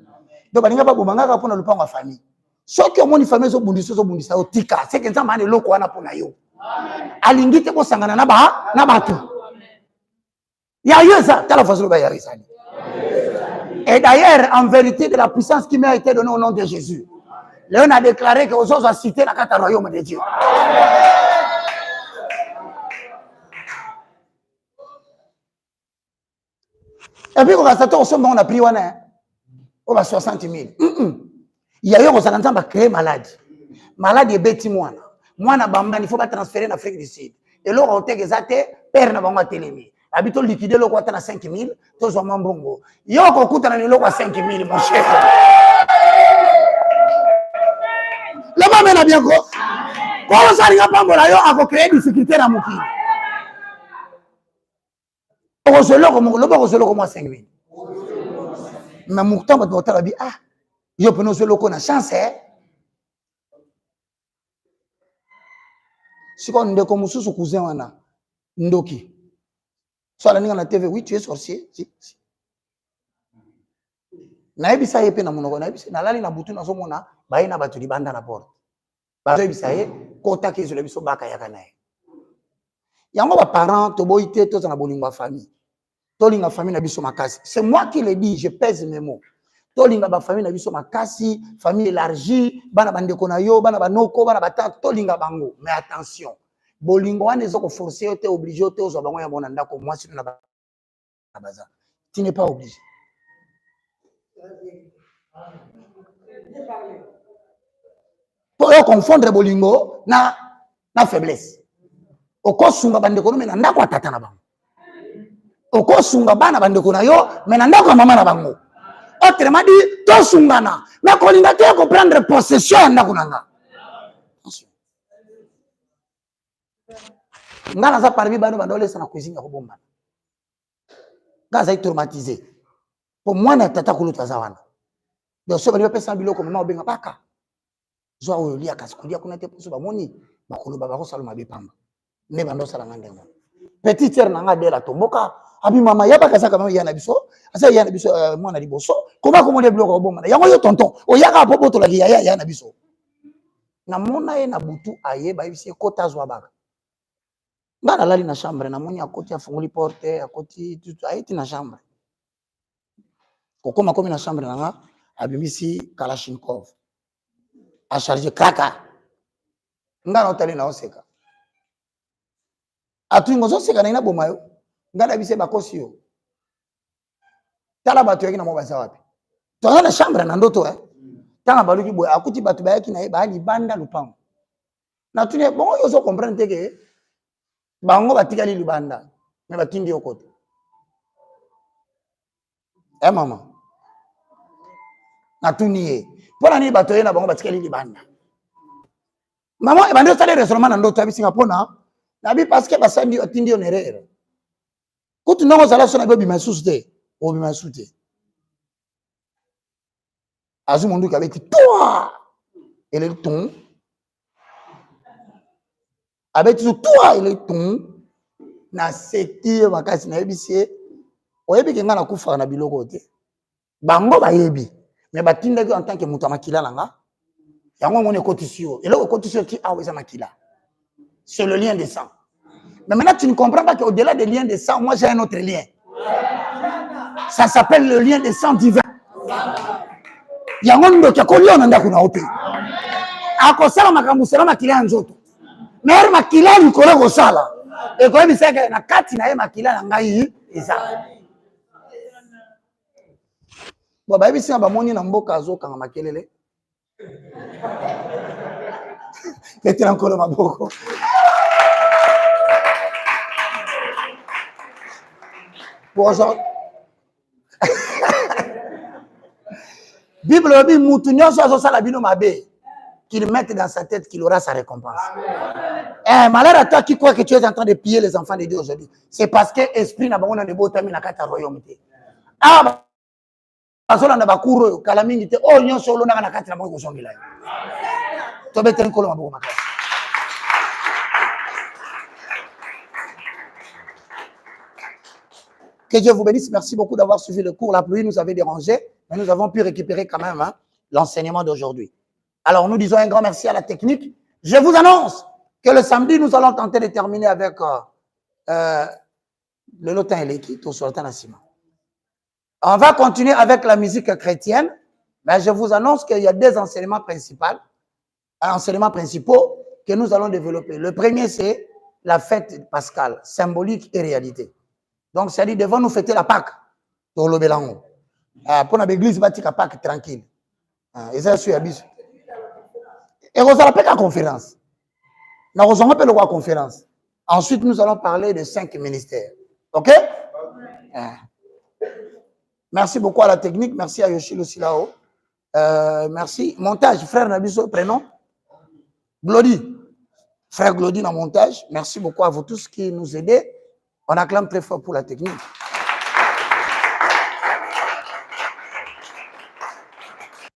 do baninga baboma ngaka pona lupango ya famille soki omoni famille zo bundisa o tika c'est que nzamba ane loko wana pona yo alingite ko sangana na batu. Il y a eu ça, et d'ailleurs, en vérité, de la puissance qui m'a été donnée au nom de Jésus, Léon a déclaré que aux autres a cité la carte royaume de Dieu. Et puis, on a pris on a 60 000. Il y a eu un qui a créé maladie. Maladie est bêtimoine. Moi, il faut pas transférer en Afrique du Sud. Et là, on t'a gesagt, père n'a pas télémi. Habito liquider le quoi à 5 000, tous sont bongo. Yo, on coûte dans le 5 000, mon cher. Le moment est bien quoi. Quand ça n'a pas bon là, yo, on créer des sécurité dans mon pays. On se le comme 5 000. Mais mon temps, on va dire, ah, yo, pour nous, se le connaît chance, hein. Si on est comme sous cousin, on a Ndoki. Soit la na TV, oui, tu es sorcier. Si. Na ebisa yepe na monoko na ebisa na lali na butu na somona bayi na batu libanda na porte. Ba ebisa ye kota ke zolo biso baka yaka na ye. Yango ba parents to boité to na bolinga famille. To linga famille na biso makasi. C'est moi qui le dis, je pèse mes mots. To linga ba famille na biso makasi, famille élargie, bana bandeko na yo, bana banoko, bana batata, to linga bango. Mais attention. Bolingo wana ezoko forcer te obligé te ozo bango ya mona ndako moi si na baza. Tu n'es pas obligé. Pour confondre bolingo na faiblesse. Oko sunga bandeko no mena ndako atata na bango. Oko sunga bana bandeko na yo mena ndako mama na bango. Autrement dit, to sungana. Mais kolinga te ko prendre possession ndako nanga. Ngana za parmi bano bandole sana cuisine ya kubomba. Ngaza est traumatisé. Pour moi na tata kuluta za wana. Donc so bali pesa biloko mama obenga baka. Zo o lia kasikulia kuna te poso ba moni bakolo ba ko saloma be pamba. Ne bando sala ngande ngo. Petit sœur nanga de la tomboka, abi mama ya baka saka mama ya na biso, asa ya na biso mwana liboso. Koma ko moni biloko bomba. Yango yo tonton, o yaka popoto la ya na biso. Na mona ye na butu aye ba bisi kota zo baka. Ngana lali na chambre na moni akoti afunguli porte akoti tout ayeti na chambre kokoma komi na chambre nanga abimisi Kalashnikov a charger kraka ngana otali na oseka atungo zo seka na ina bomayo ngana bise bakosi yo tala batu yaki na mo basa wapi to na chambre na ndoto tanga baluki boy akuti batu bayaki na ba libanda lupango na tune bongo yo zo comprendre que bango batikali libanda mais batindi yo kote mama na tuniye pona ni bato yena bango batikali libanda mama bando sale restaurant na ndoto abisinga pona na bi parce que basandi atindi yo nerere kutu ndongo sala sona bebi masuste o bi masute azu mundu kabeti toi et le ton avec tout toi et le ton na seki makasi na yebisie oyebi ke ngana kufa na biloko te bango bayebi mais batindaki en tant que mutu makila nanga yango moni cotisio et là cotisio qui a weza makila c'est le lien de sang mais maintenant tu ne comprends pas qu'au delà des liens de sang moi j'ai un autre lien ça s'appelle le lien de sang divin yango ndo ko liona ndako na ote akosala makambo sala makila nzoto mais makila ni kolo ko sala et quand il sait na kati na ye makila na ngai eza bon ba bisi ba moni na mboka azoka nga makelele letera encore maboko bonjour Bible dit mutu nyonso azosala bino mabe qu'il mette dans sa tête qu'il aura sa récompense. Malheur à toi qui croit que tu es en train de piller les enfants de Dieu aujourd'hui. C'est parce que l'esprit n'a pas de botami na kata royaume. Ah, basola na bakuro kala mingi te oh nyonso lo na kata na moko songila. To betre nkolo maboko makasi. Que Dieu vous bénisse. Merci beaucoup d'avoir suivi le cours. La pluie nous avait dérangé, mais nous avons pu récupérer quand même l'enseignement d'aujourd'hui. Alors, nous disons un grand merci à la technique. Je vous annonce que le samedi, nous allons tenter de terminer avec le lotin et l'équipe au sultan Nassima. On va continuer avec la musique chrétienne, mais je vous annonce qu'il y a deux enseignements principaux que nous allons développer. Le premier, c'est la fête pascale, symbolique et réalité. Donc, c'est-à-dire, devant nous fêter la Pâque, pour le Bélango. Pour l'église, bâtir la Pâque tranquille. Et ça, je suis habitué. Et vous allez faire la conférence. Nous avons appelé la conférence. Ensuite, nous allons parler de 5 ministères. OK? Merci beaucoup à la technique. Merci à Yoshilo Silao. Merci. Montage, frère Nabiso, prénom? Glody. Frère Glody dans le montage. Merci beaucoup à vous tous qui nous aidez. On acclame très fort pour la technique.